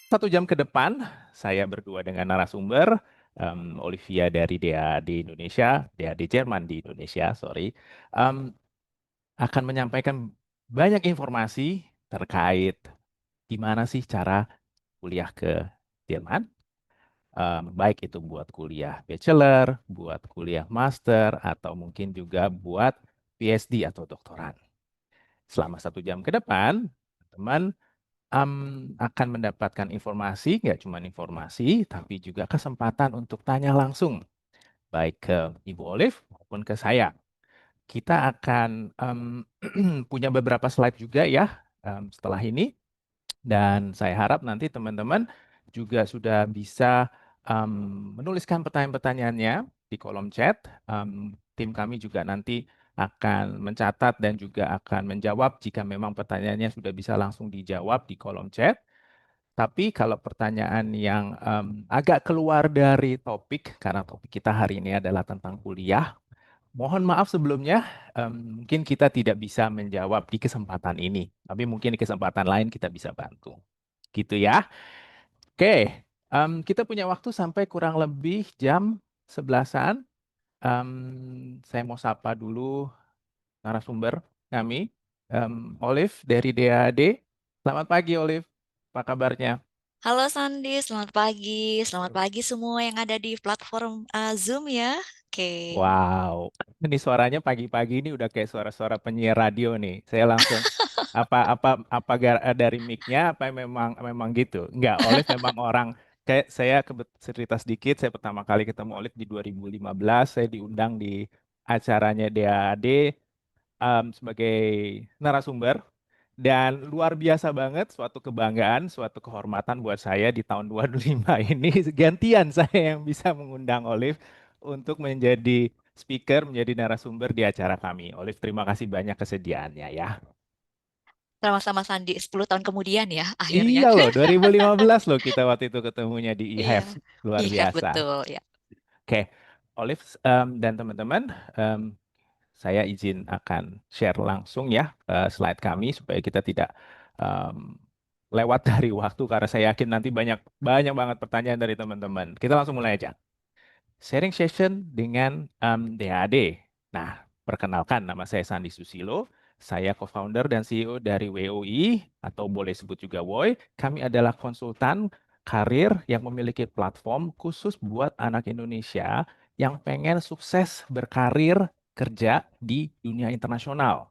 1 jam ke depan, saya berdua dengan narasumber, Olivia dari DAAD Indonesia, DAAD Jerman di Indonesia, sorry, em, akan menyampaikan banyak informasi terkait gimana sih cara kuliah ke Jerman, baik itu buat kuliah bachelor, buat kuliah master, atau mungkin juga buat PhD atau doktoran. Selama 1 jam ke depan, teman akan mendapatkan informasi, nggak cuma informasi, tapi juga kesempatan untuk tanya langsung, baik ke Ibu Olive maupun ke saya. Kita akan punya beberapa slide juga ya setelah ini, dan saya harap nanti teman-teman juga sudah bisa menuliskan pertanyaan-pertanyaannya di kolom chat. Tim kami juga nanti akan mencatat dan juga akan menjawab jika memang pertanyaannya sudah bisa langsung dijawab di kolom chat. Tapi kalau pertanyaan yang agak keluar dari topik, karena topik kita hari ini adalah tentang kuliah, mohon maaf sebelumnya, mungkin kita tidak bisa menjawab di kesempatan ini, tapi mungkin di kesempatan lain kita bisa bantu. Gitu ya. Oke, kita punya waktu sampai kurang lebih jam 11-an. Saya mau sapa dulu narasumber kami, Olive dari DAAD. Selamat pagi, Olive. Apa kabarnya? Halo Sandi, selamat pagi. Selamat pagi semua yang ada di platform Zoom ya. Oke. Wow, ini suaranya pagi-pagi ini udah kayak suara-suara penyiar radio nih. Saya langsung dari mic-nya apa memang memang gitu? Enggak, Olive memang orang kayak saya cerita sedikit. Saya pertama kali ketemu Olive di 2015. Saya diundang di acaranya DAAD sebagai narasumber. Dan luar biasa banget, suatu kebanggaan, suatu kehormatan buat saya di tahun 2005 ini. Gantian saya yang bisa mengundang Olive untuk menjadi speaker, menjadi narasumber di acara kami. Olive, terima kasih banyak kesediaannya ya. Sama-sama Sandi, 10 tahun kemudian ya akhirnya. Iya loh, 2015 loh kita waktu itu ketemunya di Iya. IHEF. Luar Iya, biasa. betul ya. Oke, Olive dan teman-teman, em, saya izin akan share langsung ya slide kami supaya kita tidak em, lewat dari waktu karena saya yakin nanti banyak banyak banget pertanyaan dari teman-teman. Kita langsung mulai aja. Sharing session dengan DAD. Nah, perkenalkan nama saya Sandi Susilo. Saya co-founder dan CEO dari WOI atau boleh sebut juga WOI. Kami adalah konsultan karir yang memiliki platform khusus buat anak Indonesia yang pengen sukses berkarir kerja di dunia internasional.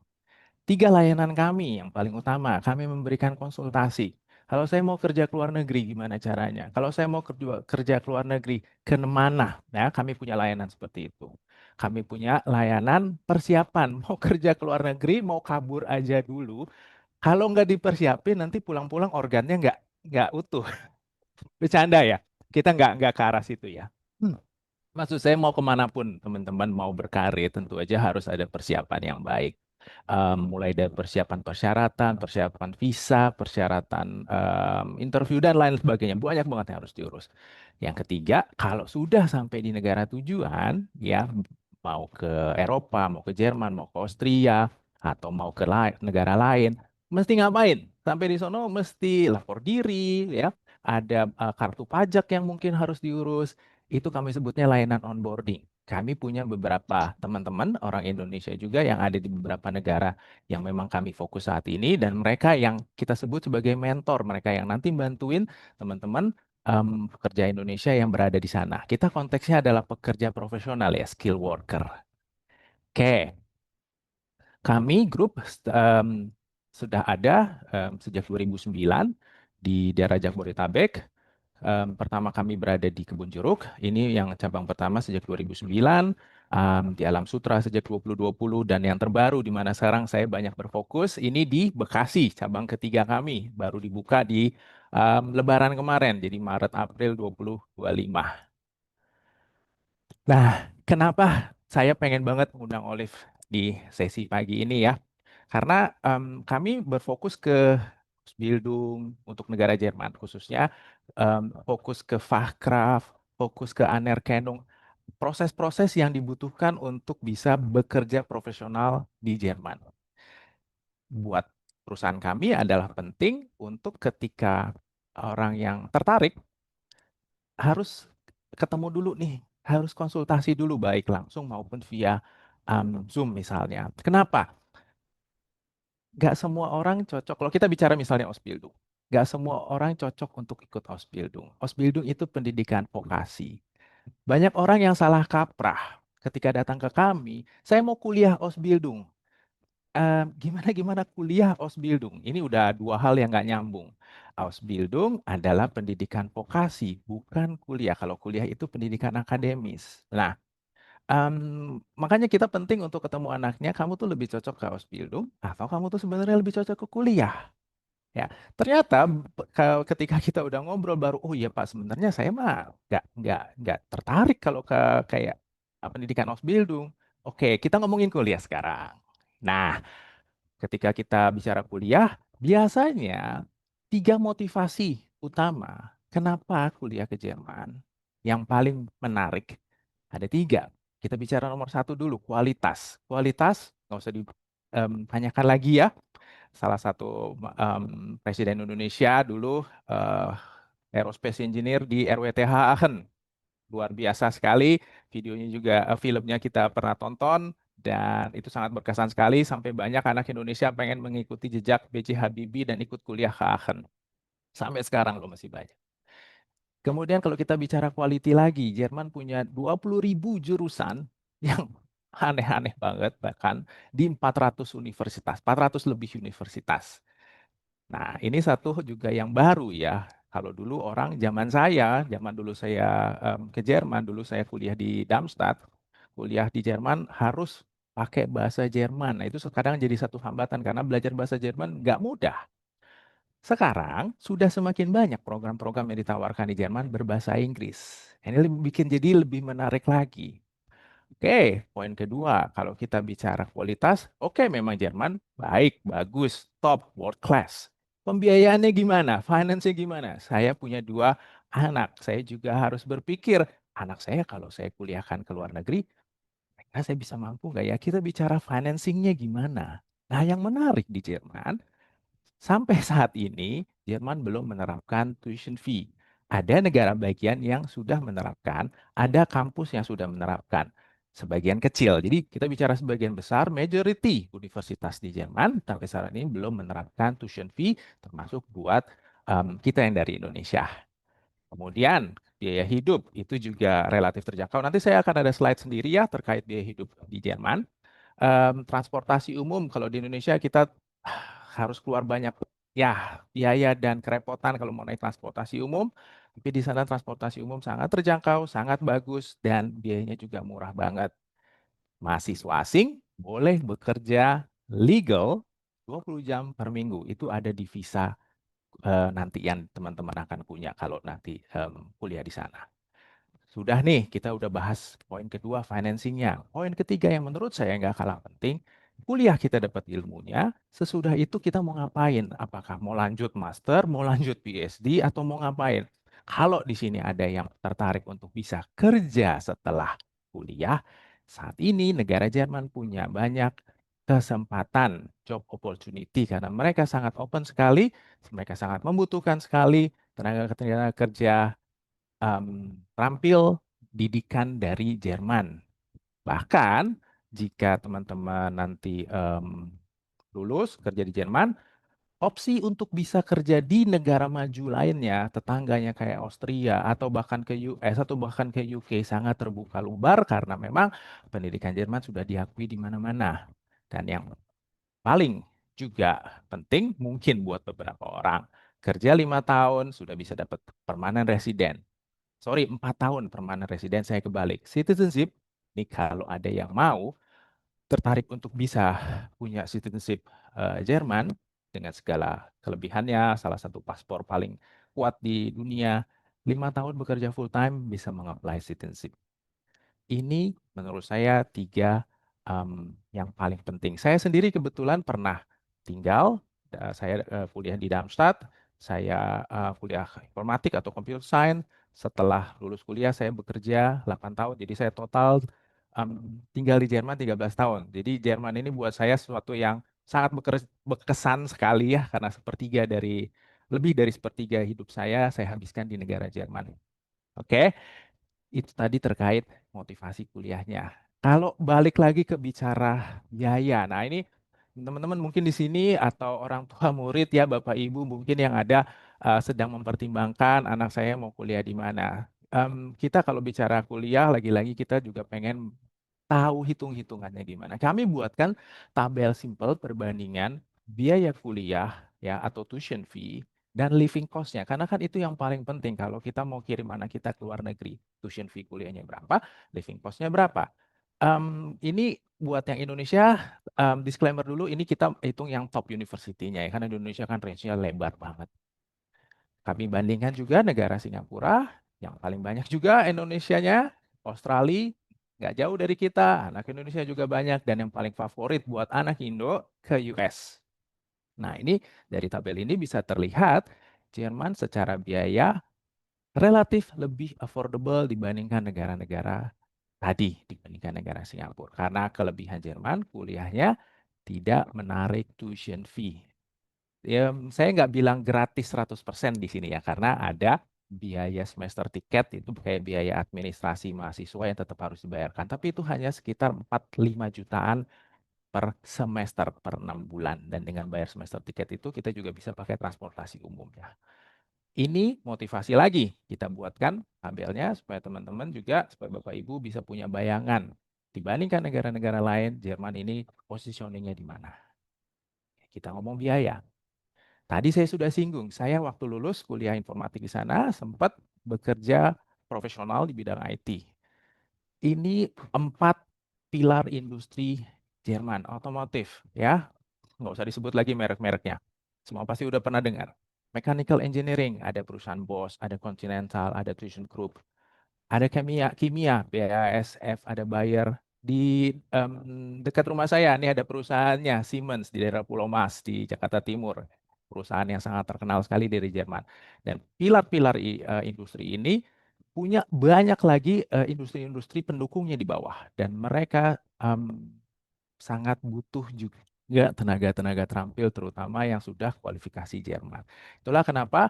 3 layanan kami yang paling utama, kami memberikan konsultasi. Kalau saya mau kerja ke luar negeri, gimana caranya? Kalau saya mau kerja ke luar negeri, ke mana? Nah, kami punya layanan seperti itu. Kami punya layanan persiapan. Mau kerja ke luar negeri, mau kabur aja dulu. Kalau nggak dipersiapin, nanti pulang-pulang organnya nggak utuh. Bercanda ya? Kita nggak ke arah situ ya. Maksud saya mau kemanapun teman-teman mau berkarir, tentu aja harus ada persiapan yang baik. Mulai dari persiapan persyaratan, persiapan visa, persyaratan interview dan lain sebagainya. Banyak banget yang harus diurus. Yang ketiga, kalau sudah sampai di negara tujuan, ya mau ke Eropa, mau ke Jerman, mau ke Austria, atau mau ke negara lain, mesti ngapain? Sampai di sono mesti lapor diri, ya. Ada kartu pajak yang mungkin harus diurus. Itu kami sebutnya layanan onboarding. Kami punya beberapa teman-teman orang Indonesia juga yang ada di beberapa negara yang memang kami fokus saat ini dan mereka yang kita sebut sebagai mentor, mereka yang nanti bantuin teman-teman pekerja Indonesia yang berada di sana. Kita konteksnya adalah pekerja profesional ya, skill worker. Oke, kami grup sudah ada sejak 2009 di daerah Jabodetabek. Pertama kami berada di Kebun Jeruk. Ini yang cabang pertama sejak 2009, di Alam Sutra sejak 2020, dan yang terbaru di mana sekarang saya banyak berfokus, ini di Bekasi, cabang ketiga kami, baru dibuka di Lebaran kemarin, jadi Maret April 2025. Nah, kenapa saya pengen banget mengundang Olive di sesi pagi ini ya? Karena kami berfokus ke Bildung untuk negara Jerman, khususnya fokus ke Fachkraft, fokus ke Anerkennung, proses-proses yang dibutuhkan untuk bisa bekerja profesional di Jerman. Buat perusahaan kami adalah penting untuk ketika orang yang tertarik harus ketemu dulu nih, harus konsultasi dulu baik langsung maupun via Zoom misalnya. Kenapa? Nggak semua orang cocok. Kalau kita bicara misalnya Ausbildung, nggak semua orang cocok untuk ikut Ausbildung. Ausbildung itu pendidikan vokasi. Banyak orang yang salah kaprah ketika datang ke kami, saya mau kuliah Ausbildung. Gimana gimana kuliah Ausbildung? Ini udah dua hal yang nggak nyambung. Ausbildung adalah pendidikan vokasi, bukan kuliah. Kalau kuliah itu pendidikan akademis. Nah, makanya kita penting untuk ketemu anaknya, kamu tuh lebih cocok ke Ausbildung atau kamu tuh sebenarnya lebih cocok ke kuliah. Ya, ternyata kalau ketika kita udah ngobrol baru, oh iya Pak, sebenarnya saya mah nggak tertarik kalau ke kayak pendidikan Ausbildung. Oke, kita ngomongin kuliah sekarang. Nah, ketika kita bicara kuliah, biasanya tiga motivasi utama kenapa kuliah ke Jerman yang paling menarik. Ada tiga. Kita bicara nomor satu dulu, kualitas. Kualitas, nggak usah ditanyakan lagi ya. Salah satu Presiden Indonesia dulu aerospace engineer di RWTH Aachen. Luar biasa sekali. Videonya juga, filmnya kita pernah tonton. Dan itu sangat berkesan sekali sampai banyak anak Indonesia pengen mengikuti jejak B.J. Habibie dan ikut kuliah ke Aachen. Sampai sekarang loh masih banyak. Kemudian kalau kita bicara quality lagi, Jerman punya 20.000 jurusan yang aneh-aneh banget bahkan di 400 universitas, 400 lebih universitas. Nah, ini satu juga yang baru ya. Kalau dulu orang zaman dulu saya ke Jerman, dulu saya kuliah di Darmstadt, kuliah di Jerman harus pakai bahasa Jerman. Nah, itu sekarang jadi satu hambatan karena belajar bahasa Jerman nggak mudah. Sekarang sudah semakin banyak program-program yang ditawarkan di Jerman berbahasa Inggris. Ini bikin jadi lebih menarik lagi. Oke, poin kedua, kalau kita bicara kualitas, oke memang Jerman baik, bagus, top, world class. Pembiayaannya gimana? Finance-nya gimana? Saya punya dua anak, saya juga harus berpikir, anak saya kalau saya kuliahkan ke luar negeri, mereka saya bisa mampu nggak ya? Kita bicara financing-nya gimana? Nah, yang menarik di Jerman, sampai saat ini, Jerman belum menerapkan tuition fee. Ada negara bagian yang sudah menerapkan, ada kampus yang sudah menerapkan. Sebagian kecil. Jadi kita bicara sebagian besar, majority universitas di Jerman sampai saat ini belum menerapkan tuition fee, termasuk buat kita yang dari Indonesia. Kemudian biaya hidup itu juga relatif terjangkau. Nanti saya akan ada slide sendiri ya terkait biaya hidup di Jerman. Transportasi umum kalau di Indonesia kita harus keluar banyak ya biaya dan kerepotan kalau mau naik transportasi umum. Tapi di sana transportasi umum sangat terjangkau, sangat bagus dan biayanya juga murah banget. Mahasiswa asing boleh bekerja legal 20 jam per minggu. Itu ada di visa nanti yang teman-teman akan punya kalau nanti kuliah di sana. Sudah nih, kita udah bahas poin kedua, financingnya. Poin ketiga yang menurut saya nggak kalah penting, kuliah kita dapat ilmunya, sesudah itu kita mau ngapain? Apakah mau lanjut master, mau lanjut PhD, atau mau ngapain? Kalau di sini ada yang tertarik untuk bisa kerja setelah kuliah, saat ini negara Jerman punya banyak kesempatan job opportunity karena mereka sangat open sekali, mereka sangat membutuhkan sekali tenaga kerja terampil didikan dari Jerman. Bahkan jika teman-teman nanti lulus kerja di Jerman, opsi untuk bisa kerja di negara maju lainnya, tetangganya kayak Austria atau bahkan ke US atau bahkan ke UK sangat terbuka lebar karena memang pendidikan Jerman sudah diakui di mana-mana. Dan yang paling juga penting mungkin buat beberapa orang, kerja 5 tahun sudah bisa dapat permanen resident. Sorry, 4 tahun permanen residen, saya kebalik. Citizenship, ini kalau ada yang mau tertarik untuk bisa punya citizenship Jerman dengan segala kelebihannya, salah satu paspor paling kuat di dunia, 5 tahun bekerja full time bisa mengapply citizenship. Ini menurut saya tiga yang paling penting. Saya sendiri kebetulan pernah tinggal, saya kuliah di Darmstadt, saya kuliah informatik atau computer science. Setelah lulus kuliah saya bekerja 8 tahun, jadi saya total tinggal di Jerman 13 tahun. Jadi Jerman ini buat saya sesuatu yang sangat berkesan sekali ya, karena sepertiga dari lebih dari sepertiga hidup saya habiskan di negara Jerman. Oke, itu tadi terkait motivasi kuliahnya. Kalau balik lagi ke bicara biaya, nah ini teman-teman mungkin di sini atau orang tua murid ya, Bapak Ibu mungkin yang ada sedang mempertimbangkan anak saya mau kuliah di mana. Kita kalau bicara kuliah, lagi-lagi kita juga pengen tahu hitung-hitungannya gimana. Kami buatkan tabel simpel perbandingan biaya kuliah ya atau tuition fee dan living cost-nya. Karena kan itu yang paling penting kalau kita mau kirim anak kita ke luar negeri. Tuition fee kuliahnya berapa, living cost-nya berapa. Ini buat yang Indonesia, disclaimer dulu, ini kita hitung yang top university-nya ya. Karena di Indonesia kan range-nya lebar banget. Kami bandingkan juga negara Singapura, yang paling banyak juga Indonesianya, Australia, nggak jauh dari kita, anak Indonesia juga banyak, dan yang paling favorit buat anak Indo ke US. Nah, ini dari tabel ini bisa terlihat Jerman secara biaya relatif lebih affordable dibandingkan negara-negara tadi, dibandingkan negara Singapura. Karena kelebihan Jerman, kuliahnya tidak menarik tuition fee. Ya, saya nggak bilang gratis 100% di sini ya, karena ada biaya semester tiket, itu kayak biaya administrasi mahasiswa yang tetap harus dibayarkan. Tapi itu hanya sekitar 4-5 jutaan per semester, per 6 bulan. Dan dengan bayar semester tiket itu, kita juga bisa pakai transportasi umum ya. Ini motivasi lagi, kita buatkan tabelnya supaya teman-teman juga, supaya Bapak Ibu bisa punya bayangan. Dibandingkan negara-negara lain, Jerman ini positioningnya di mana. Kita ngomong biaya. Tadi saya sudah singgung, saya waktu lulus kuliah informatik di sana sempat bekerja profesional di bidang IT. Ini 4 pilar industri Jerman, otomotif ya. Nggak usah disebut lagi merek-mereknya. Semua pasti udah pernah dengar. Mechanical engineering, ada perusahaan Bosch, ada Continental, ada ThyssenKrupp, ada kimia, BASF, ada Bayer. Di dekat rumah saya, ini ada perusahaannya, Siemens di daerah Pulau Mas di Jakarta Timur. Perusahaan yang sangat terkenal sekali dari Jerman. Dan pilar-pilar industri ini punya banyak lagi industri-industri pendukungnya di bawah. Dan mereka sangat butuh juga tenaga-tenaga terampil, terutama yang sudah kualifikasi Jerman. Itulah kenapa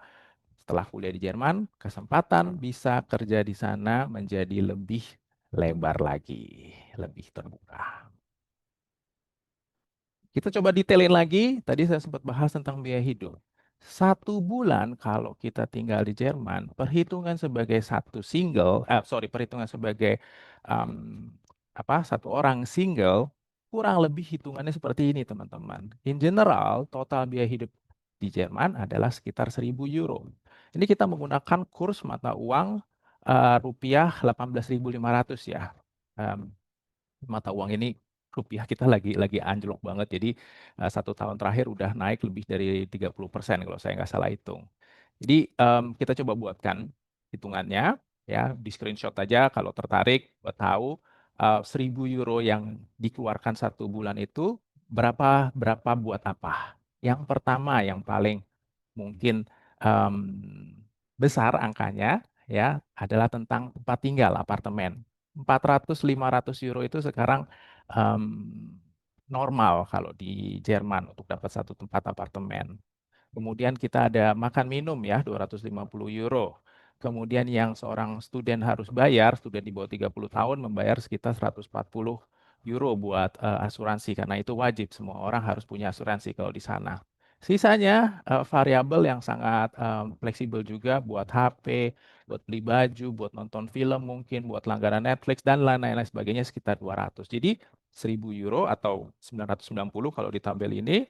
setelah kuliah di Jerman, kesempatan bisa kerja di sana menjadi lebih lebar lagi, lebih terbuka. Kita coba detailin lagi, tadi saya sempat bahas tentang biaya hidup. 1 bulan kalau kita tinggal di Jerman, perhitungan sebagai perhitungan sebagai um, satu orang single, kurang lebih hitungannya seperti ini teman-teman. In general, total biaya hidup di Jerman adalah sekitar 1.000 euro. Ini kita menggunakan kurs mata uang rupiah 18.500 ya. Um, Mata uang ini rupiah kita lagi anjlok banget. Jadi 1 tahun terakhir udah naik lebih dari 30% kalau saya nggak salah hitung. Jadi kita coba buatkan hitungannya ya, di screenshot aja kalau tertarik buat tahu 1.000 euro yang dikeluarkan 1 bulan itu berapa berapa buat apa. Yang pertama yang paling mungkin em, besar angkanya ya adalah tentang tempat tinggal apartemen. 400-500 euro itu sekarang em, normal kalau di Jerman untuk dapat satu tempat apartemen. Kemudian kita ada makan minum ya 250 euro. Kemudian yang seorang student harus bayar, student di bawah 30 tahun membayar sekitar 140 euro buat asuransi karena itu wajib, semua orang harus punya asuransi kalau di sana. Sisanya variabel yang sangat fleksibel juga buat HP, buat beli baju, buat nonton film mungkin, buat langganan Netflix dan lain-lain sebagainya sekitar 200. Jadi 1.000 euro atau 990 kalau di tabel ini,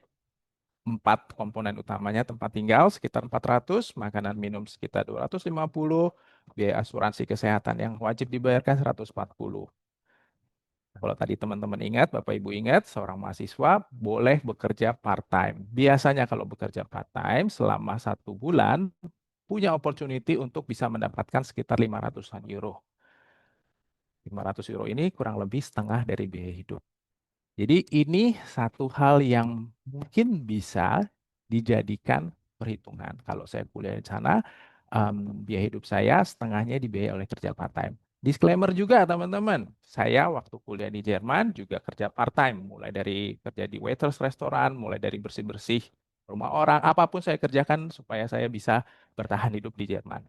4 komponen utamanya tempat tinggal sekitar 400, makanan minum sekitar 250, biaya asuransi kesehatan yang wajib dibayarkan 140. Kalau tadi teman-teman ingat, Bapak Ibu ingat, seorang mahasiswa boleh bekerja part-time. Biasanya kalau bekerja part-time selama 1 bulan, punya opportunity untuk bisa mendapatkan sekitar 500-an euro. 500 euro ini kurang lebih setengah dari biaya hidup. Jadi ini satu hal yang mungkin bisa dijadikan perhitungan. Kalau saya kuliah di sana, biaya hidup saya setengahnya dibiayai oleh kerja part-time. Disclaimer juga teman-teman, saya waktu kuliah di Jerman juga kerja part-time, mulai dari kerja di waiters restoran, mulai dari bersih-bersih rumah orang, apapun saya kerjakan supaya saya bisa bertahan hidup di Jerman.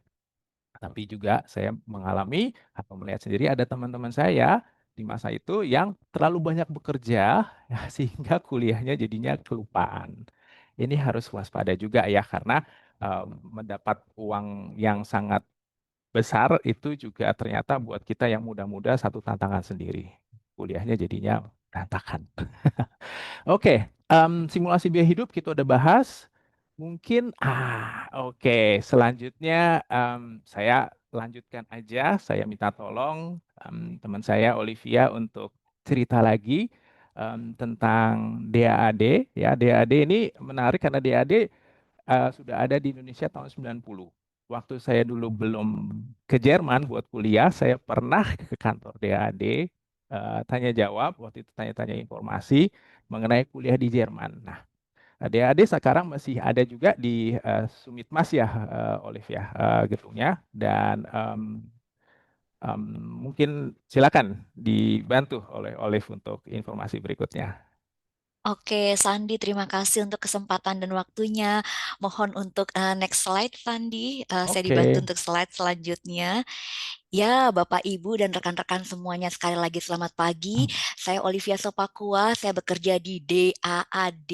Tapi juga saya mengalami atau melihat sendiri ada teman-teman saya di masa itu yang terlalu banyak bekerja sehingga kuliahnya jadinya kelupaan. Ini harus waspada juga ya karena mendapat uang yang sangat besar itu juga ternyata buat kita yang muda-muda satu tantangan sendiri. Kuliahnya jadinya berantakan. Oke, simulasi biaya hidup kita udah bahas. Mungkin, oke, selanjutnya saya lanjutkan aja. Saya minta tolong teman saya Olivia untuk cerita lagi tentang DAAD. Ya, DAAD ini menarik karena DAAD sudah ada di Indonesia tahun 90. Waktu saya dulu belum ke Jerman buat kuliah, saya pernah ke kantor DAAD, tanya jawab, waktu itu tanya-tanya informasi mengenai kuliah di Jerman. Nah, DAAD sekarang masih ada juga di Sumitmas ya, Olivia, gedungnya. Dan em, mungkin silakan dibantu oleh Olive untuk informasi berikutnya. Oke, Sandi, terima kasih untuk kesempatan dan waktunya. Mohon untuk next slide, Sandi. Saya dibantu Oke, untuk slide selanjutnya. Ya, Bapak, Ibu, dan rekan-rekan semuanya, sekali lagi selamat pagi. Saya Olivia Sopakua, saya bekerja di DAAD,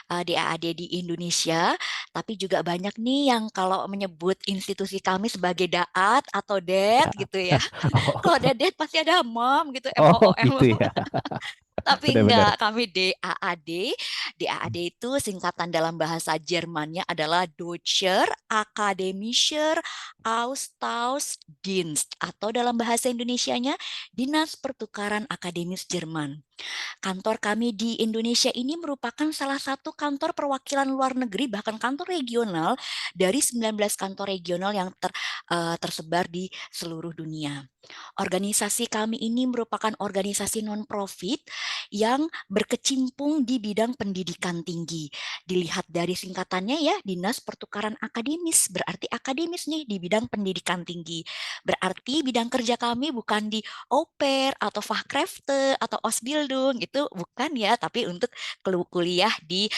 DAAD di Indonesia. Tapi juga banyak nih yang kalau menyebut institusi kami sebagai DAAT atau DET ya. gitu ya. Kalau ada DET pasti ada MOM gitu, Oh, MOOM. gitu ya. Tapi Benar-benar. enggak, kami DAAD. DAAD itu singkatan dalam bahasa Jermannya adalah Deutscher Akademischer Austauschdienst atau dalam bahasa Indonesianya Dinas Pertukaran Akademis Jerman. Kantor kami di Indonesia ini merupakan salah satu kantor perwakilan luar negeri bahkan kantor regional dari 19 kantor regional yang tersebar di seluruh dunia. Organisasi kami ini merupakan organisasi non-profit yang berkecimpung di bidang pendidikan tinggi. Dilihat dari singkatannya ya, Dinas Pertukaran Akademis, berarti akademis nih di bidang pendidikan tinggi. Berarti bidang kerja kami bukan di au pair atau Fachkräfte atau Ausbildung, itu bukan ya, tapi untuk kuliah di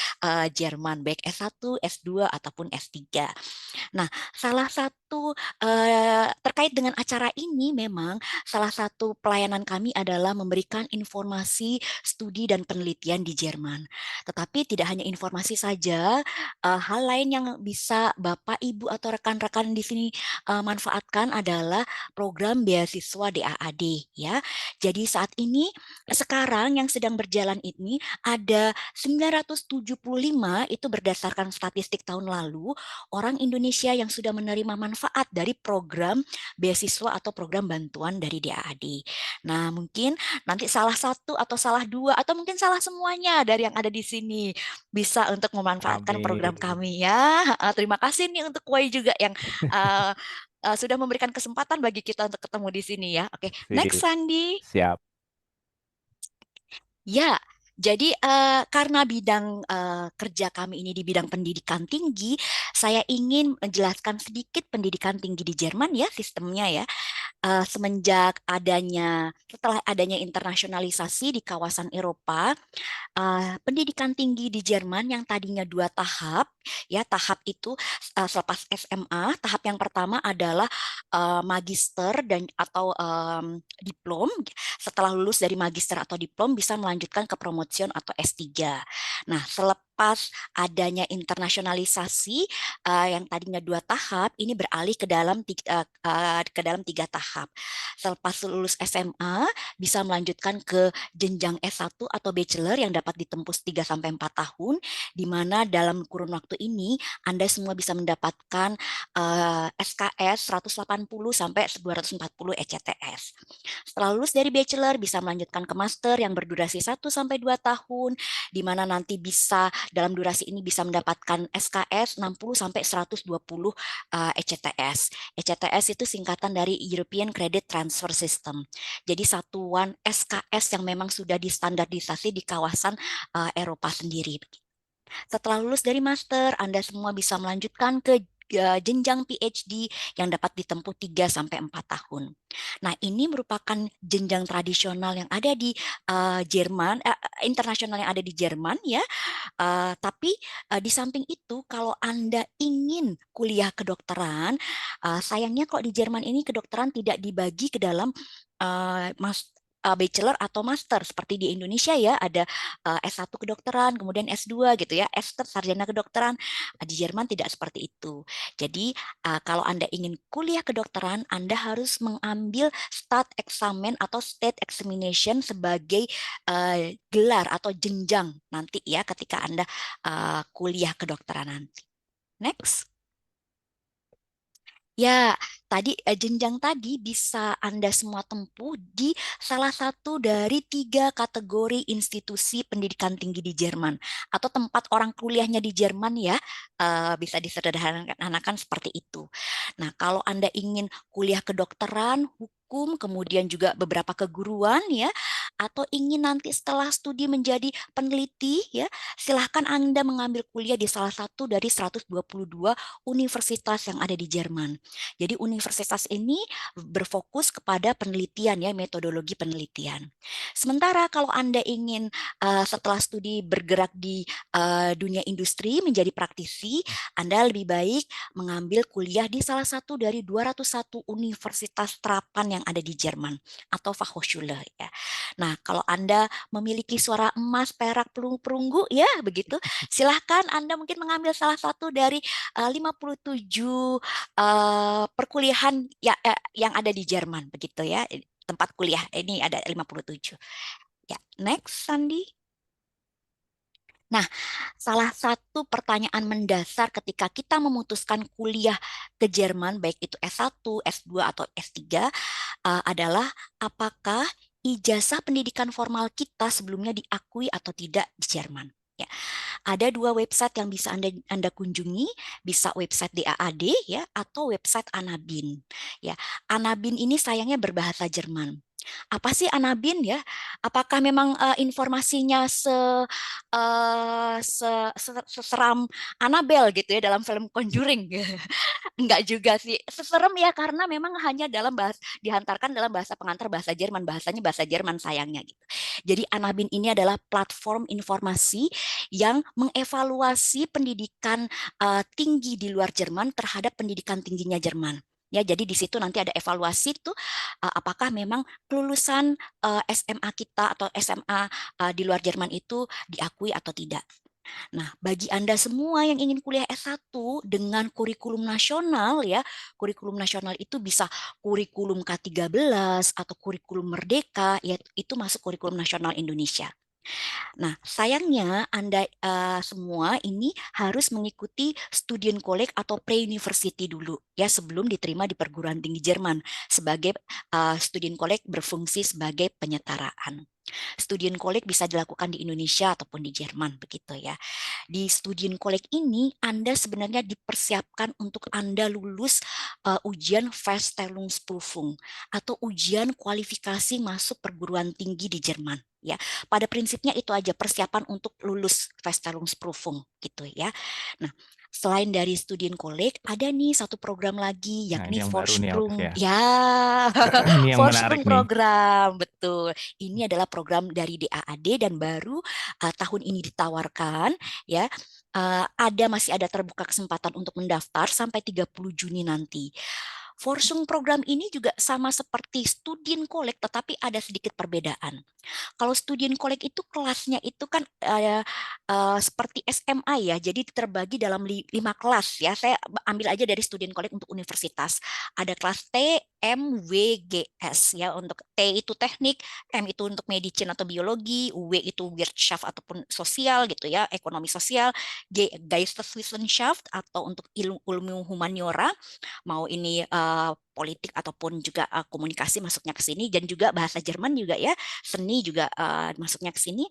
Jerman, baik S1, S2, ataupun S3. Nah, salah satu terkait dengan acara ini memang salah satu pelayanan kami adalah memberikan informasi studi dan penelitian di Jerman. Tetapi tidak hanya informasi saja, hal lain yang bisa Bapak, Ibu atau rekan-rekan di sini manfaatkan adalah program beasiswa DAAD ya. Jadi saat ini sekarang yang sedang berjalan ini ada 975 itu berdasarkan statistik tahun lalu orang Indonesia yang sudah menerima manfaat dari program beasiswa atau program bantuan dari DAAD. Nah, mungkin nanti salah satu atau salah dua atau mungkin salah semuanya dari yang ada di sini bisa untuk memanfaatkan program Amin. kami ya. Terima kasih nih untuk Wai juga yang uh, sudah memberikan kesempatan bagi kita untuk ketemu di sini ya. Oke, next Sip. Sandi. Siap. Ya, jadi karena bidang kerja kami ini di bidang pendidikan tinggi, saya ingin menjelaskan sedikit pendidikan tinggi di Jerman ya, sistemnya ya. Setelah adanya internasionalisasi di kawasan Eropa, pendidikan tinggi di Jerman yang tadinya dua tahap, ya tahap itu selepas SMA, tahap yang pertama adalah magister dan atau diplom. Setelah lulus dari magister atau diplom bisa melanjutkan ke promotion atau S3. Nah, selepas adanya internasionalisasi yang tadinya dua tahap, ini beralih ke dalam tiga tahap. Selepas lulus SMA bisa melanjutkan ke jenjang S1 atau bachelor yang dapat ditembus 3 sampai 4 tahun, di mana dalam kurun waktu ini Anda semua bisa mendapatkan SKS 180 sampai 240 ECTS. Setelah lulus dari bachelor bisa melanjutkan ke master yang berdurasi 1 sampai 2 tahun, di mana nanti bisa dalam durasi ini bisa mendapatkan SKS 60 sampai 120 ECTS. ECTS itu singkatan dari European Credit Transfer System. Jadi satuan SKS yang memang sudah distandardisasi di kawasan Eropa sendiri. Setelah lulus dari master, Anda semua bisa melanjutkan ke jenjang PhD yang dapat ditempuh 3 sampai 4 tahun. Nah, ini merupakan jenjang tradisional yang ada di Jerman, internasional yang ada di Jerman ya. Tapi di samping itu, kalau Anda ingin kuliah kedokteran, sayangnya kok di Jerman ini kedokteran tidak dibagi ke dalam bachelor atau master seperti di Indonesia ya, ada S1 kedokteran, kemudian S2 gitu ya, sarjana kedokteran. Di Jerman tidak seperti itu. Jadi kalau Anda ingin kuliah kedokteran, Anda harus mengambil stat examen atau state examination sebagai gelar atau jenjang nanti ya ketika Anda kuliah kedokteran nanti. Next. Ya, tadi jenjang tadi bisa Anda semua tempuh di salah satu dari 3 kategori institusi pendidikan tinggi di Jerman atau tempat orang kuliahnya di Jerman ya, bisa disederhanakan seperti itu. Nah, kalau Anda ingin kuliah kedokteran, hukum, kemudian juga beberapa keguruan ya, atau ingin nanti setelah studi menjadi peneliti ya, silahkan Anda mengambil kuliah di salah satu dari 122 universitas yang ada di Jerman. Jadi universitas ini berfokus kepada penelitian ya, metodologi penelitian. Sementara kalau Anda ingin setelah studi bergerak di dunia industri menjadi praktisi, Anda lebih baik mengambil kuliah di salah satu dari 201 universitas terapan yang ada di Jerman atau Fachhochschule ya. Nah, kalau Anda memiliki suara emas, perak, perunggu ya begitu, silahkan Anda mungkin mengambil salah satu dari 57 perkuliahan ya, yang ada di Jerman begitu ya, tempat kuliah ini ada 57. Ya, next Sandi. Nah, salah satu pertanyaan mendasar ketika kita memutuskan kuliah ke Jerman, baik itu S1, S2, atau S3, adalah apakah ijazah pendidikan formal kita sebelumnya diakui atau tidak di Jerman. Ya, ada 2 website yang bisa Anda kunjungi, bisa website DAAD ya atau website Anabin. Ya, Anabin ini sayangnya berbahasa Jerman. Apa sih Anabin ya? Apakah memang informasinya seseram Annabelle gitu ya dalam film Conjuring? Enggak juga sih. Seserem ya karena memang hanya dalam bahasa dihantarkan dalam bahasa pengantar bahasa Jerman, bahasanya bahasa Jerman sayangnya gitu. Jadi Anabin ini adalah platform informasi yang mengevaluasi pendidikan tinggi di luar Jerman terhadap pendidikan tingginya Jerman. Ya, jadi di situ nanti ada evaluasi tuh apakah memang kelulusan SMA kita atau SMA di luar Jerman itu diakui atau tidak. Nah, bagi Anda semua yang ingin kuliah S1 dengan kurikulum nasional ya, kurikulum nasional itu bisa kurikulum K13 atau kurikulum Merdeka, ya itu masuk kurikulum nasional Indonesia. Nah, sayangnya Anda semua ini harus mengikuti Studienkolleg atau pre-university dulu ya sebelum diterima di perguruan tinggi Jerman sebagai Studienkolleg berfungsi sebagai penyetaraan. Studienkolleg bisa dilakukan di Indonesia ataupun di Jerman begitu ya. Di Studienkolleg ini Anda sebenarnya dipersiapkan untuk Anda lulus ujian Verstellungsprüfung atau ujian kualifikasi masuk perguruan tinggi di Jerman ya. Pada prinsipnya itu aja persiapan untuk lulus Verstellungsprüfung gitu ya. Nah, selain dari Studienkolleg ada nih satu program lagi Nah, ini yakni yang baru nih Olive Vorsprung ya. ya. Ini yang menarik Vorsprung nih. program betul. Ini adalah program dari DAAD dan baru tahun ini ditawarkan ya. Masih ada terbuka kesempatan untuk mendaftar sampai 30 Juni nanti. Forsung program ini juga sama seperti Studienkolleg tetapi ada sedikit perbedaan. Kalau Studienkolleg itu kelasnya itu kan seperti SMA ya, jadi terbagi dalam 5 kelas ya. Saya ambil aja dari Studienkolleg untuk universitas. Ada kelas T, M, W, G, S ya. Untuk T itu teknik, M itu untuk medicine atau biologi, W itu Wirtschaft ataupun sosial gitu ya, ekonomi sosial, G Geisteswissenschaft atau untuk ilmu humaniora, mau ini politik ataupun juga komunikasi masuknya ke sini, dan juga bahasa Jerman juga ya, seni juga masuknya ke sini,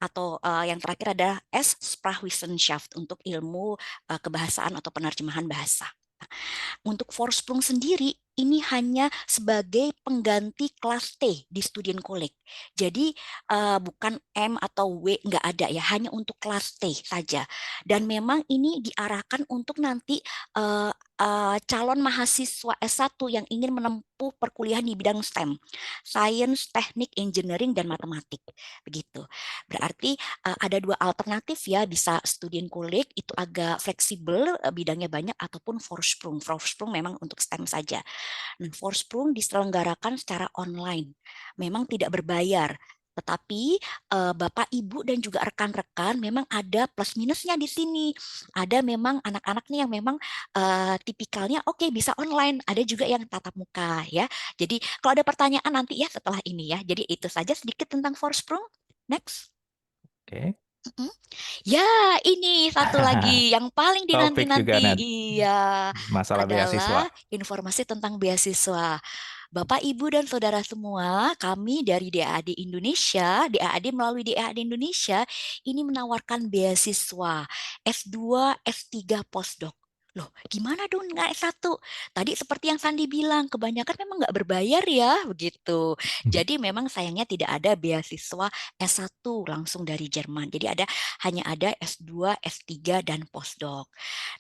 atau yang terakhir ada S Sprachwissenschaft untuk ilmu kebahasaan atau penerjemahan bahasa. Untuk Forsprung sendiri, ini hanya sebagai pengganti kelas T di Student College. Jadi bukan M atau W, nggak ada ya, hanya untuk kelas T saja. Dan memang ini diarahkan untuk nanti calon mahasiswa S1 yang ingin menempuh perkuliahan di bidang STEM, Science, Teknik, Engineering, dan Matematik. Begitu. Berarti ada dua alternatif ya, bisa Student College itu agak fleksibel, bidangnya banyak, ataupun Forsprung. Forsprung memang untuk STEM saja. Nah, Forsprung diselenggarakan secara online, memang tidak berbayar. Tetapi Bapak, Ibu, dan juga rekan-rekan memang ada plus minusnya di sini. Ada memang anak-anak nih yang memang tipikalnya oke, bisa online. Ada juga yang tatap muka ya. Jadi kalau ada pertanyaan nanti ya setelah ini ya. Jadi itu saja sedikit tentang Forsprung. Next. Oke. Mm-mm. Ya, ini satu lagi yang paling Topik juga dinanti-nanti. nanti Iya, masalah beasiswa. adalah informasi tentang beasiswa. Bapak, Ibu, dan Saudara semua, kami dari DAAD Indonesia, DAAD melalui DAAD Indonesia, ini menawarkan beasiswa S2, S3 postdoc. Loh, gimana dong nggak S1? Tadi seperti yang Sandi bilang, kebanyakan memang nggak berbayar ya, begitu. Jadi memang sayangnya tidak ada beasiswa S1 langsung dari Jerman. Jadi hanya ada S2, S3, dan postdoc.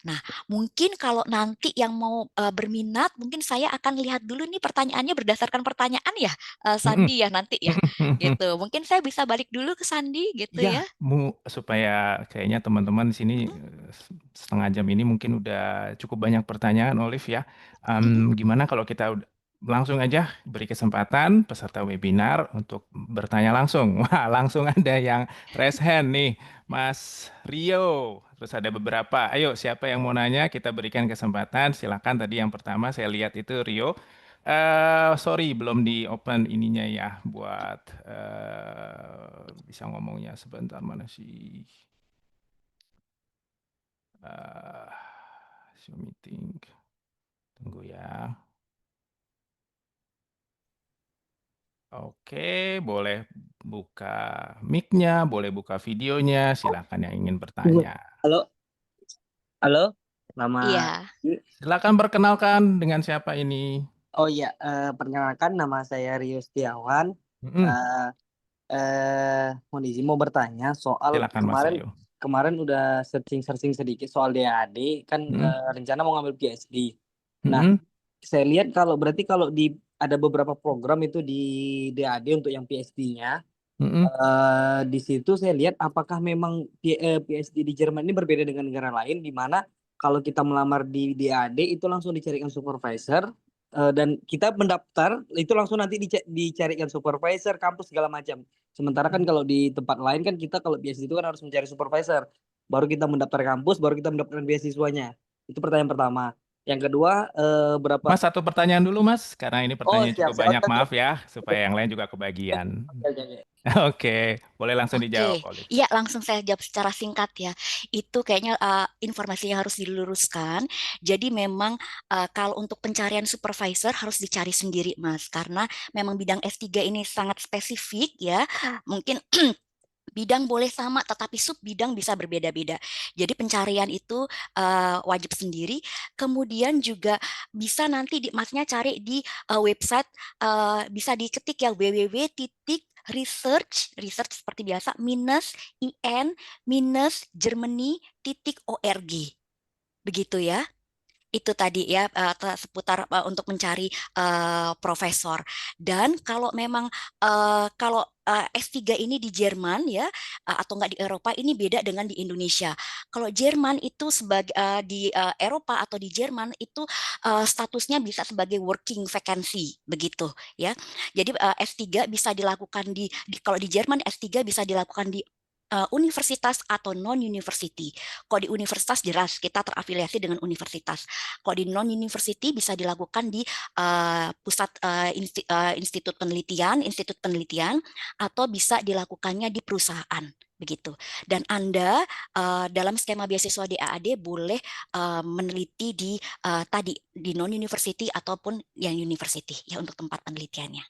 Nah, mungkin kalau nanti yang mau berminat, mungkin saya akan lihat dulu nih pertanyaannya berdasarkan pertanyaan ya, Sandi ya nanti ya, gitu. Mungkin saya bisa balik dulu ke Sandi gitu Ya, ya. supaya kayaknya teman-teman di sini Mm-mm, setengah jam ini mungkin udah cukup banyak pertanyaan, Olive ya. mm-mm. Gimana kalau kita langsung aja beri kesempatan peserta webinar untuk bertanya langsung. Wah, langsung ada yang raise hand nih, Mas Rio. Terus ada beberapa. Ayo, siapa yang mau nanya? Kita berikan kesempatan. Silakan. Tadi yang pertama saya lihat itu Rio. Sorry, belum di open ininya ya buat bisa ngomongnya sebentar mana sih? eh Show meeting. Tunggu ya. Oke, boleh buka mic-nya, boleh buka videonya. Silakan yang ingin bertanya. Halo, halo, nama. Iya, Silakan perkenalkan dengan siapa ini. Oh iya, perkenalkan nama saya Rio Setiawan. Mm-mm. Eh, Mohon izin mau bertanya soal Silakan Mas kemarin Rio. kemarin udah searching-searching sedikit soal DAD kan, Mm-mm. rencana mau ngambil PhD. Nah, Mm-mm. saya lihat berarti kalau di ada beberapa program itu di DAD untuk yang PhD-nya. Mm-mm. Di situ saya lihat apakah memang PhD di Jerman ini berbeda dengan negara lain di mana kalau kita melamar di DAD itu langsung dicarikan supervisor, dan kita mendaftar itu langsung nanti dicarikan supervisor kampus segala macam. Sementara kan kalau di tempat lain kan kita kalau PhD itu kan harus mencari supervisor, baru kita mendaftar kampus, baru kita mendapatkan beasiswanya. Itu pertanyaan pertama. Yang kedua, berapa. Mas, satu pertanyaan dulu Mas, karena ini Oh, pertanyaan siap cukup siap. banyak, Oke, oke. maaf ya, supaya yang lain juga kebagian. Oke, oke, oke. Oke, boleh langsung oke. dijawab, Olive. Iya, langsung saya jawab secara singkat ya. Itu kayaknya informasinya harus diluruskan. Jadi memang kalau untuk pencarian supervisor harus dicari sendiri, Mas. Karena memang bidang S3 ini sangat spesifik ya. Mungkin bidang boleh sama, tetapi sub bidang bisa berbeda-beda. Jadi pencarian itu wajib sendiri. Kemudian juga bisa nanti masnya cari di website, bisa diketik ya research seperti biasa minus in minus Germany.org. Begitu ya. Itu tadi ya seputar untuk mencari profesor. Dan kalau memang kalau S3 ini di Jerman ya, atau enggak di Eropa, ini beda dengan di Indonesia. Kalau Jerman itu sebagai di Eropa atau di Jerman itu statusnya bisa sebagai working vacancy begitu ya. Jadi S3 bisa dilakukan kalau di Jerman S3 bisa dilakukan di universitas atau non university. Kalau di universitas jelas kita terafiliasi dengan universitas. Kalau di non university bisa dilakukan di pusat institut penelitian, atau bisa dilakukannya di perusahaan begitu. Dan Anda dalam skema beasiswa DAAD boleh meneliti di tadi di non university ataupun yang university ya untuk tempat penelitiannya.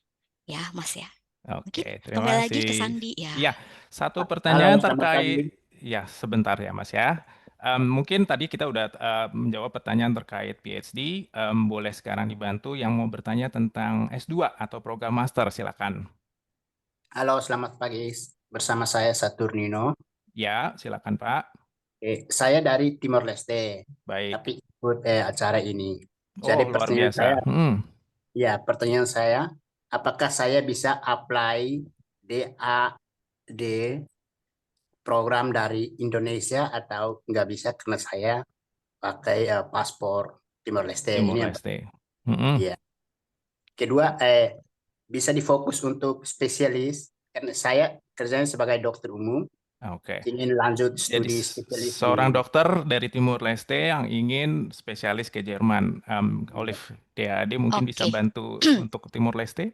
Ya, Mas ya. Oke, Mungkin terima kembali lagi kasih. ke Sandi ya. Iya, satu Halo, pertanyaan selamat pagi. terkait, ya sebentar ya Mas ya. Mungkin tadi kita udah menjawab pertanyaan terkait PhD. Boleh sekarang dibantu yang mau bertanya tentang S2 atau program master, silakan. Halo, selamat pagi. Bersama saya Saturnino. Ya, silakan Pak. Saya dari Timor Leste, Baik. tapi ikut acara ini. Oh, Jadi luar biasa. pertanyaan saya, apakah saya bisa apply DAD program dari Indonesia atau nggak bisa karena saya pakai paspor Timor Leste. Timor Ini yang Leste. Iya. Kedua, bisa difokus untuk spesialis karena saya kerjanya sebagai dokter umum. Oke. Ingin lanjut Jadi studi spesialis seorang di dokter dari Timur Leste yang ingin spesialis ke Jerman. Olive DAD mungkin bisa Oke. bantu untuk Timur Leste?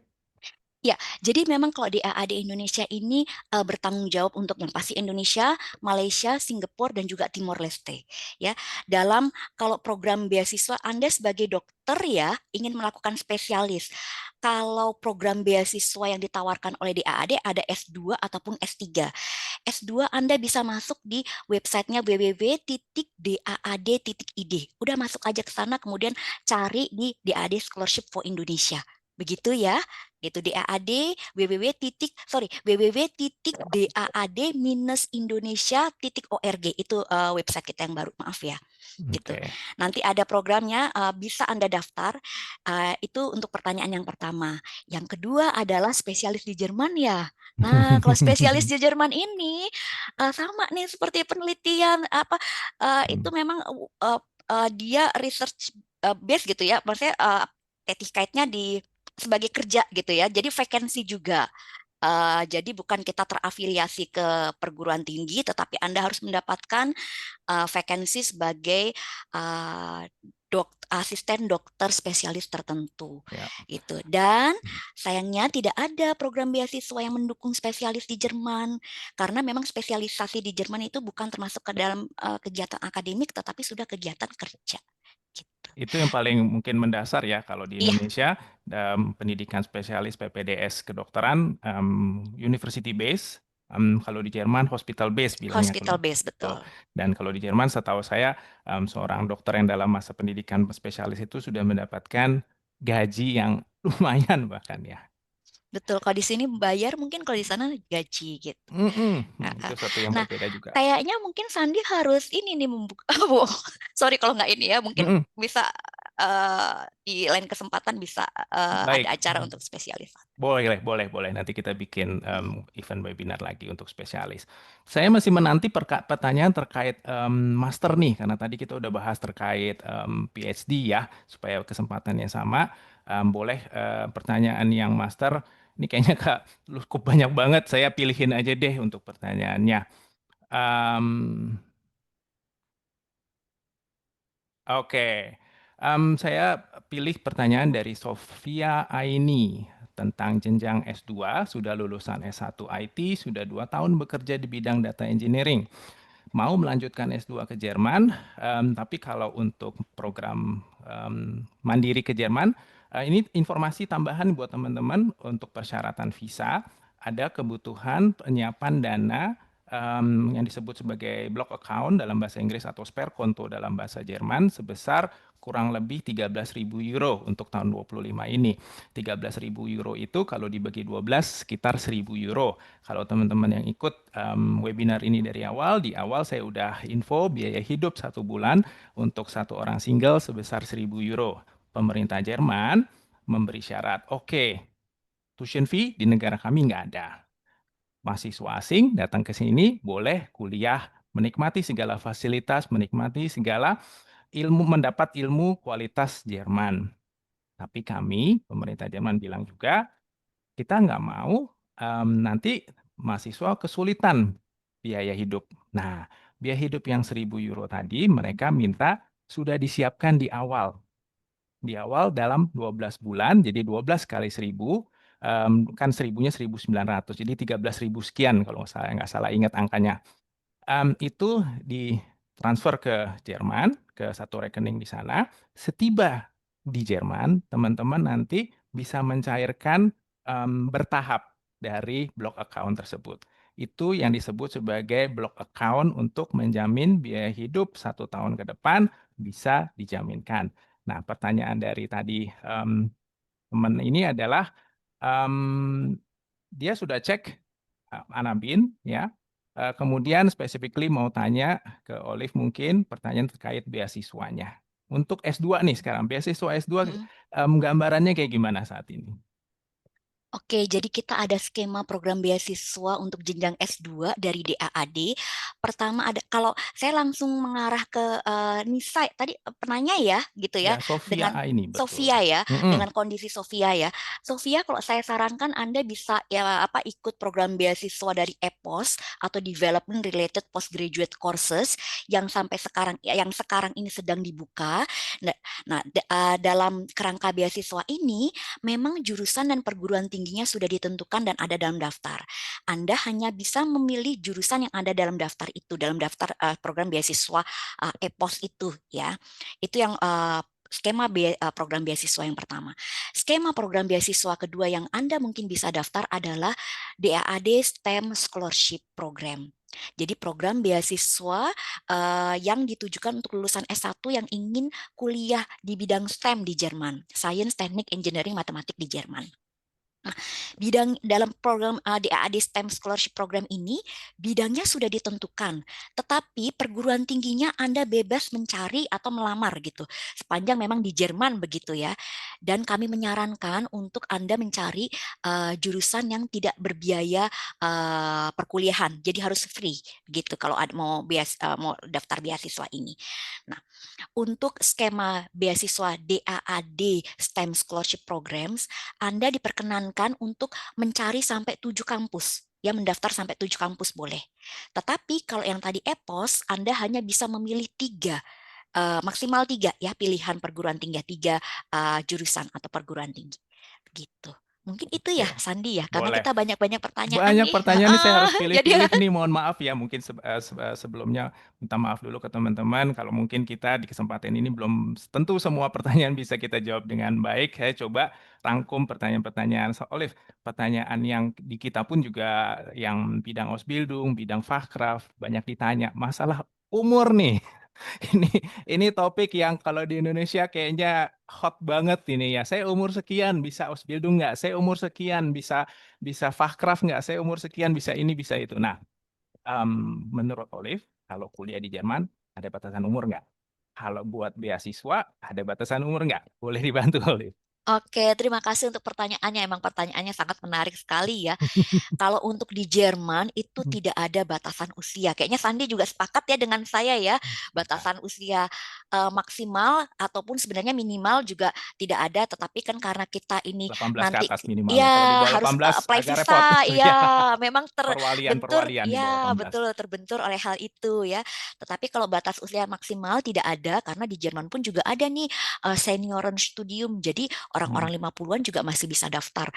Ya, jadi memang kalau DAAD Indonesia ini bertanggung jawab untuk yang pasti Indonesia, Malaysia, Singapura, dan juga Timor Leste. Ya, dalam kalau program beasiswa Anda sebagai dokter ya ingin melakukan spesialis. Kalau program beasiswa yang ditawarkan oleh DAAD ada S2 ataupun S3. S2 Anda bisa masuk di websitenya www.daad.id. Udah masuk aja ke sana, kemudian cari di DAAD Scholarship for Indonesia. Begitu ya, itu DAAD www.daad-indonesia.org itu website kita yang baru, maaf ya. Gitu. Oke. Nanti ada programnya, bisa Anda daftar. Itu untuk pertanyaan yang pertama. Yang kedua adalah spesialis di Jerman ya. Nah, kalau spesialis di Jerman ini sama nih seperti penelitian apa itu memang dia research base gitu ya. Maksudnya etikanya di sebagai kerja gitu ya. Jadi vacancy juga. Jadi bukan kita terafiliasi ke perguruan tinggi, tetapi Anda harus mendapatkan vacancy sebagai asisten dokter spesialis tertentu, Ya. gitu. Dan sayangnya tidak ada program beasiswa yang mendukung spesialis di Jerman, karena memang spesialisasi di Jerman itu bukan termasuk ke dalam kegiatan akademik, tetapi sudah kegiatan kerja. Gitu. Itu yang paling mungkin mendasar ya kalau di Iya, Indonesia pendidikan spesialis PPDS kedokteran university base, kalau di Jerman hospital base bilangnya hospital kalau base betul. betul. Dan kalau di Jerman setahu saya seorang dokter yang dalam masa pendidikan spesialis itu sudah mendapatkan gaji yang lumayan bahkan ya. Betul, kalau di sini bayar mungkin kalau di sana gaji gitu. Itu satu yang Nah, berbeda juga. kayaknya mungkin Sandi harus ini nih membuka. Sorry kalau nggak ini ya, mungkin bisa di lain kesempatan bisa Baik. ada acara untuk spesialis. Boleh. Nanti kita bikin event webinar lagi untuk spesialis. Saya masih menanti pertanyaan terkait master nih, karena tadi kita udah bahas terkait PhD ya, supaya kesempatannya sama. Boleh pertanyaan yang master, ini kayaknya Kak, cukup banyak banget, saya pilihin aja deh untuk pertanyaannya. Oke. Saya pilih pertanyaan dari Sofia Aini tentang jenjang S2, sudah lulusan S1 IT, sudah 2 tahun bekerja di bidang data engineering. Mau melanjutkan S2 ke Jerman, tapi kalau untuk program mandiri ke Jerman, ini informasi tambahan buat teman-teman untuk persyaratan visa, ada kebutuhan penyiapan dana yang disebut sebagai block account dalam bahasa Inggris atau spare konto dalam bahasa Jerman sebesar kurang lebih 13.000 euro untuk tahun 25 ini. 13.000 euro itu kalau dibagi 12 sekitar 1.000 euro. Kalau teman-teman yang ikut webinar ini dari awal, di awal saya udah info biaya hidup 1 bulan untuk satu orang single sebesar 1.000 euro. Pemerintah Jerman memberi syarat, oke, tuition fee di negara kami nggak ada. Mahasiswa asing datang ke sini boleh kuliah, menikmati segala fasilitas, menikmati segala ilmu, mendapat ilmu kualitas Jerman. Tapi kami, pemerintah Jerman bilang juga, kita nggak mau nanti mahasiswa kesulitan biaya hidup. Nah, biaya hidup yang 1.000 euro tadi mereka minta sudah disiapkan di awal. Di awal dalam 12 bulan, jadi 12 kali 1.000, kan 1.000-nya 1.900, jadi 13.000 sekian kalau nggak salah ingat angkanya. Itu ditransfer ke Jerman, ke satu rekening di sana. Setiba di Jerman, teman-teman nanti bisa mencairkan bertahap dari block account tersebut. itu yang disebut sebagai block account untuk menjamin biaya hidup 1 tahun ke depan bisa dijaminkan. Nah, pertanyaan dari tadi teman ini adalah dia sudah cek Anabin ya. Kemudian specifically mau tanya ke Olive mungkin pertanyaan terkait beasiswanya. Untuk S2 nih sekarang, beasiswa S2 gambarannya kayak gimana saat ini? Oke, jadi kita ada skema program beasiswa untuk jenjang S2 dari DAAD. Pertama ada, kalau saya langsung mengarah ke Nisa tadi penanya ya, gitu ya, Ya, Sofia dengan ini betul. Sofia ya, Mm-mm. dengan kondisi Sofia ya. Sofia, kalau saya sarankan Anda bisa ya ikut program beasiswa dari EPOS atau Development Related Postgraduate Courses yang sampai sekarang yang sekarang ini sedang dibuka. Nah, dalam kerangka beasiswa ini memang jurusan dan perguruan tingginya sudah ditentukan dan ada dalam daftar. Anda hanya bisa memilih jurusan yang ada dalam daftar itu, dalam daftar program beasiswa EPOS itu ya. Itu yang skema program beasiswa yang pertama. Skema program beasiswa kedua yang Anda mungkin bisa daftar adalah DAAD STEM Scholarship Program. Jadi program beasiswa yang ditujukan untuk lulusan S1 yang ingin kuliah di bidang STEM di Jerman, Science, Teknik, Engineering, Matematik di Jerman. Nah, bidang dalam program DAAD STEM Scholarship Program ini bidangnya sudah ditentukan, tetapi perguruan tingginya Anda bebas mencari atau melamar gitu, sepanjang memang di Jerman begitu ya. Dan kami menyarankan untuk Anda mencari jurusan yang tidak berbiaya perkuliahan, jadi harus free gitu kalau mau daftar beasiswa ini. Nah, untuk skema beasiswa DAAD STEM Scholarship Programs, Anda diperkenankan untuk mencari sampai 7 kampus. Ya, mendaftar sampai 7 kampus boleh. Tetapi kalau yang tadi EPOS, Anda hanya bisa memilih 3, maksimal 3 ya, pilihan perguruan tinggi, 3 jurusan atau perguruan tinggi. Gitu. Mungkin itu ya, Oke, Sandi ya, karena boleh. kita banyak-banyak pertanyaan Banyak nih. pertanyaan nih, saya harus Jadi pilih-pilih nih, mohon maaf ya, mungkin sebelumnya minta maaf dulu ke teman-teman kalau mungkin kita di kesempatan ini belum tentu semua pertanyaan bisa kita jawab dengan baik. Saya coba rangkum pertanyaan-pertanyaan. Olive, pertanyaan yang di kita pun juga yang bidang Ausbildung, bidang Fachkraft banyak ditanya masalah umur nih. Ini ini topik yang kalau di Indonesia kayaknya hot banget ini ya. Saya umur sekian bisa Ausbildung nggak? Saya umur sekian bisa Fachkraft nggak? Saya umur sekian bisa ini bisa itu. Nah, menurut Olive, kalau kuliah di Jerman ada batasan umur nggak? Kalau buat beasiswa ada batasan umur nggak? Boleh dibantu Olive. Oke, terima kasih untuk pertanyaannya. Emang pertanyaannya sangat menarik sekali ya. Kalau untuk di Jerman itu tidak ada batasan usia. Kayaknya Sandi juga sepakat ya dengan saya ya. Batasan usia maksimal ataupun sebenarnya minimal juga tidak ada. Tetapi kan karena kita ini 18 ke nanti atas minimalnya. Kalau di ya bawah harus 18 apply agak repot. visa. Ya, Ya, memang terbentur. perwalian di bawah Ya, 18. betul terbentur oleh hal itu ya. Tetapi kalau batas usia maksimal tidak ada karena di Jerman pun juga ada nih senioren studium. Jadi orang-orang 50-an juga masih bisa daftar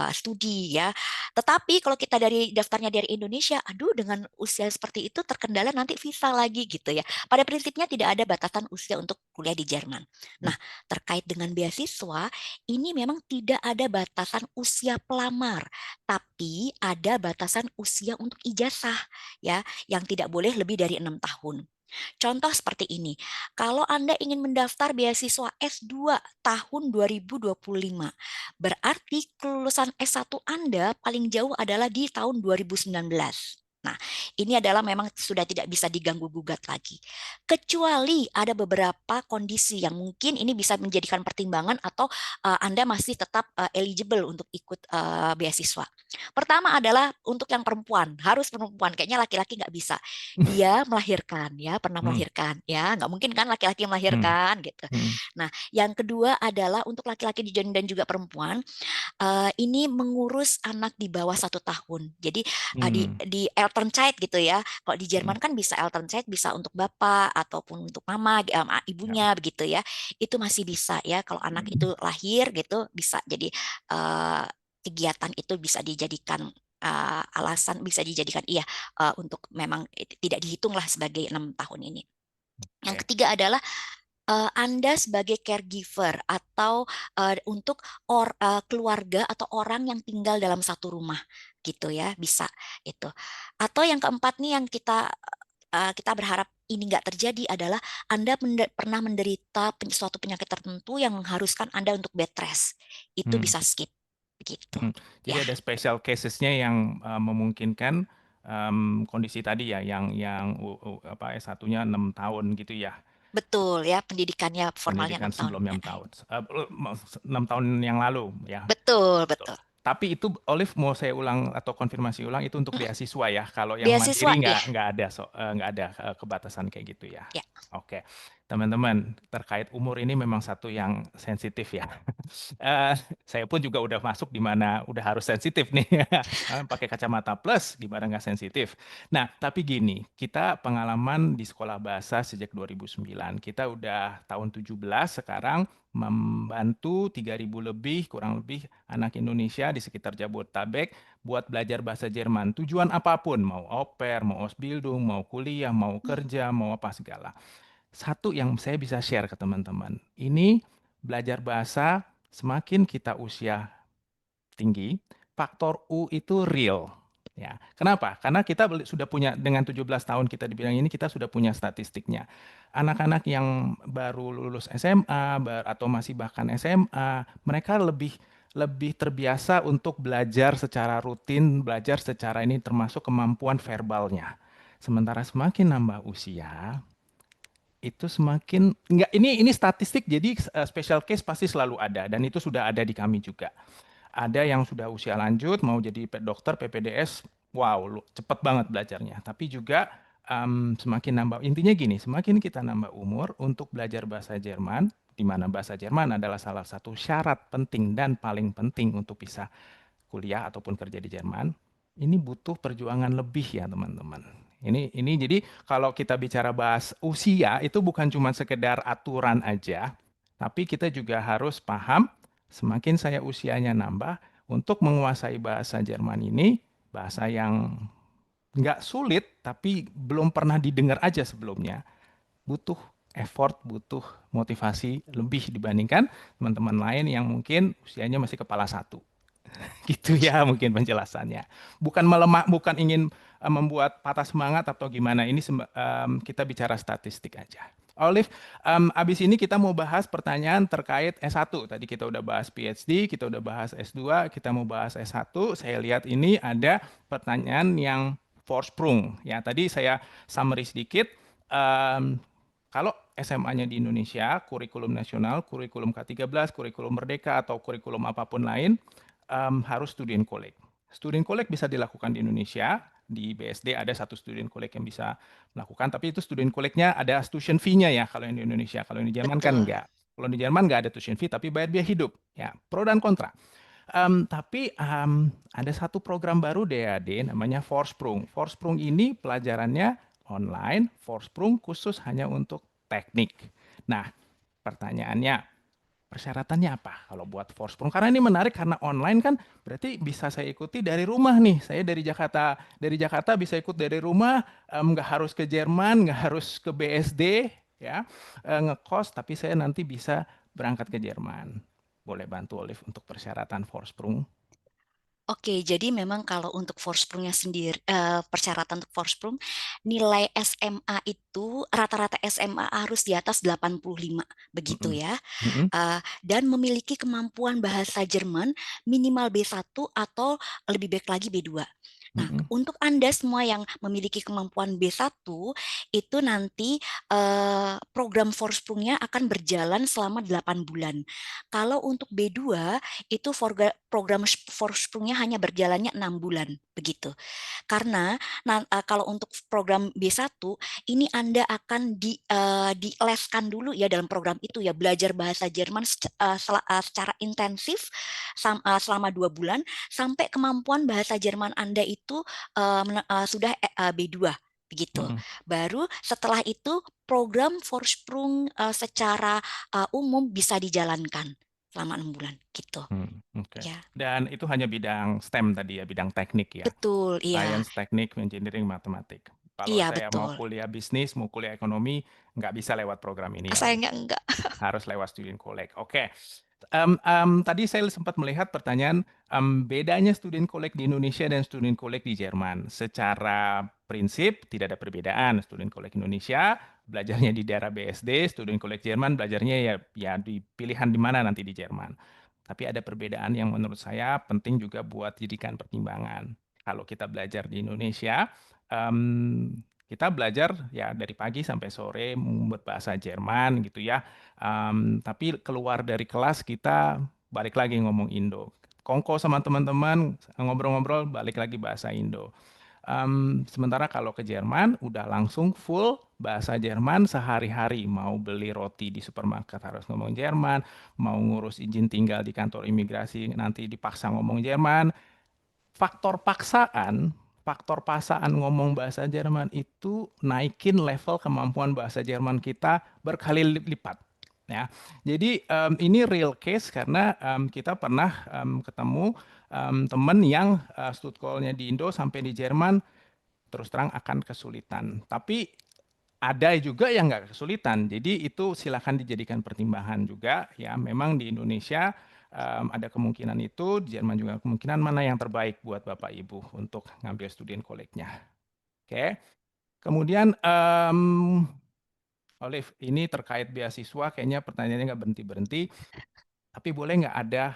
studi ya. Tetapi kalau kita daftarnya dari Indonesia, aduh dengan usia seperti itu terkendala nanti visa lagi gitu ya. Pada prinsipnya tidak ada batasan usia untuk kuliah di Jerman. Nah, terkait dengan beasiswa, ini memang tidak ada batasan usia pelamar, tapi ada batasan usia untuk ijazah ya, yang tidak boleh lebih dari 6 tahun. Contoh seperti ini, kalau Anda ingin mendaftar beasiswa S2 tahun 2025, berarti kelulusan S1 Anda paling jauh adalah di tahun 2019. Nah, ini adalah memang sudah tidak bisa diganggu-gugat lagi. Kecuali ada beberapa kondisi yang mungkin ini bisa menjadikan pertimbangan atau Anda masih tetap eligible untuk ikut beasiswa. Pertama adalah untuk yang perempuan, harus perempuan. Kayaknya laki-laki nggak bisa. Dia melahirkan, ya pernah melahirkan, ya nggak mungkin kan laki-laki melahirkan gitu. Nah, yang kedua adalah untuk laki-laki dan juga perempuan, ini mengurus anak di bawah 1 tahun. Jadi di eltern child gitu ya. Kalau di Jerman kan bisa eltern child, bisa untuk bapak ataupun untuk mama, ibunya begitu ya. Itu masih bisa ya. Kalau anak itu lahir gitu bisa. Jadi kegiatan itu bisa dijadikan alasan, bisa dijadikan untuk memang tidak dihitunglah sebagai 6 tahun ini. Yang ketiga adalah Anda sebagai caregiver atau untuk keluarga atau orang yang tinggal dalam satu rumah gitu ya, bisa itu. Atau yang keempat nih yang kita berharap ini nggak terjadi adalah Anda pernah menderita suatu penyakit tertentu yang mengharuskan Anda untuk bed rest. Itu bisa skip begitu. Jadi Ya. ada special cases-nya yang memungkinkan kondisi tadi ya, yang apa S1-nya 6 tahun gitu ya. Betul ya, pendidikannya formalnya Pendidikan 6 tahun. sebelumnya 6 tahun. 6 tahun yang lalu ya. Betul, Betul. betul. Tapi itu Olive mau saya ulang atau konfirmasi ulang itu untuk beasiswa ya. Kalau yang Beasiswa, mandiri ya. nggak ada kebatasan kayak gitu ya. Ya. Oke, teman-teman, terkait umur ini memang satu yang sensitif ya. Saya pun juga udah masuk di mana udah harus sensitif nih. Pakai kacamata plus gimana nggak sensitif. Nah, tapi gini, kita pengalaman di sekolah bahasa sejak 2009. Kita udah tahun 17 sekarang membantu 3.000 lebih, kurang lebih anak Indonesia di sekitar Jabodetabek buat belajar bahasa Jerman. Tujuan apapun, mau au pair, mau Ausbildung, mau kuliah, mau kerja, mau apa segala. Satu yang saya bisa share ke teman-teman, ini belajar bahasa semakin kita usia tinggi, faktor U itu real. Ya, kenapa? Karena kita sudah punya dengan 17 tahun kita di bidang ini kita sudah punya statistiknya. Anak-anak yang baru lulus SMA atau masih bahkan SMA, mereka lebih terbiasa untuk belajar secara rutin, belajar secara ini termasuk kemampuan verbalnya. Sementara semakin nambah usia, itu semakin enggak, ini statistik, jadi special case pasti selalu ada dan itu sudah ada di kami juga. Ada yang sudah usia lanjut mau jadi dokter PPDS, wow, cepet banget belajarnya. Tapi juga semakin nambah, intinya gini, semakin kita nambah umur untuk belajar bahasa Jerman, di mana bahasa Jerman adalah salah satu syarat penting dan paling penting untuk bisa kuliah ataupun kerja di Jerman, ini butuh perjuangan lebih ya teman-teman. Ini jadi kalau kita bicara bahas usia itu bukan cuma sekedar aturan aja, tapi kita juga harus paham semakin saya usianya nambah untuk menguasai bahasa Jerman ini, bahasa yang nggak sulit tapi belum pernah didengar aja sebelumnya, butuh effort, butuh motivasi lebih dibandingkan teman-teman lain yang mungkin usianya masih kepala satu. Gitu ya mungkin penjelasannya. Bukan melemah, bukan ingin membuat patah semangat atau gimana. Ini kita bicara statistik aja. Olive, abis ini kita mau bahas pertanyaan terkait S1. Tadi kita udah bahas PhD, kita udah bahas S2, kita mau bahas S1. Saya lihat ini ada pertanyaan yang Vorsprung. Ya, tadi saya summary sedikit. Kalau SMA-nya di Indonesia, kurikulum nasional, kurikulum K13, kurikulum merdeka, atau kurikulum apapun lain, harus student collect. Student collect bisa dilakukan di Indonesia, di BSD ada satu student collect yang bisa melakukan, tapi itu student collect-nya ada tuition fee-nya ya kalau yang di Indonesia. Kalau yang di Jerman kan enggak. Kalau di Jerman enggak ada tuition fee, tapi bayar biaya hidup. Ya, pro dan kontra. Tapi ada satu program baru DAD namanya Vorsprung. Vorsprung ini pelajarannya online, Vorsprung khusus hanya untuk teknik. Nah, pertanyaannya, persyaratannya apa kalau buat Vorsprung? Karena ini menarik karena online kan berarti bisa saya ikuti dari rumah nih. Saya dari Jakarta bisa ikut dari rumah, nggak harus ke Jerman, nggak harus ke BSD, ya, ngekos, tapi saya nanti bisa berangkat ke Jerman. Boleh bantu Olive untuk persyaratan Vorsprung? Oke, jadi memang kalau untuk Vorsprungnya sendiri, persyaratan untuk Vorsprung, nilai SMA itu, rata-rata SMA harus di atas 85, begitu ya. Dan memiliki kemampuan bahasa Jerman minimal B1 atau lebih baik lagi B2. Nah, untuk Anda semua yang memiliki kemampuan B1, itu nanti program Vorsprungnya akan berjalan selama 8 bulan. Kalau untuk B2, itu program Vorsprungnya hanya berjalannya 6 bulan, begitu. Karena kalau untuk program B1 ini Anda akan dileskan dulu ya dalam program itu ya, belajar bahasa Jerman secara intensif selama 2 bulan sampai kemampuan bahasa Jerman Anda itu sudah B2 begitu. Baru setelah itu program Vorsprung secara umum bisa dijalankan selama 6 bulan gitu. Oke. Ya. Dan itu hanya bidang STEM tadi ya, bidang teknik ya. Betul, iya. Science, teknik, engineering, matematik. Kalau Iya, saya mau betul. kuliah bisnis, mau kuliah ekonomi, nggak bisa lewat program ini ya, Olive. Sayangnya enggak. Harus lewat student collect. Oke. Tadi saya sempat melihat pertanyaan bedanya student collect di Indonesia dan student collect di Jerman. Secara prinsip tidak ada perbedaan. Student collect Indonesia belajarnya di daerah BSD, student collect Jerman belajarnya ya di pilihan di mana nanti di Jerman. Tapi ada perbedaan yang menurut saya penting juga buat jadikan pertimbangan. Kalau kita belajar di Indonesia, kita belajar ya dari pagi sampai sore berbahasa Jerman gitu ya. Tapi keluar dari kelas kita balik lagi ngomong Indo. Kongko sama teman-teman ngobrol-ngobrol balik lagi bahasa Indo. Sementara kalau ke Jerman udah langsung full bahasa Jerman sehari-hari. Mau beli roti di supermarket harus ngomong Jerman, mau ngurus izin tinggal di kantor imigrasi nanti dipaksa ngomong Jerman. Faktor paksaan ngomong bahasa Jerman itu naikin level kemampuan bahasa Jerman kita berkali lipat. Ya, jadi ini real case karena kita pernah ketemu teman yang studkolnya di Indo sampai di Jerman terus terang akan kesulitan. Tapi ada juga yang nggak kesulitan. Jadi itu silakan dijadikan pertimbangan juga. Ya, memang di Indonesia ada kemungkinan itu, di Jerman juga kemungkinan mana yang terbaik buat Bapak Ibu untuk ngambil student collect-nya. Oke. Kemudian Olive, ini terkait beasiswa, kayaknya pertanyaannya nggak berhenti-berhenti. Tapi boleh nggak ada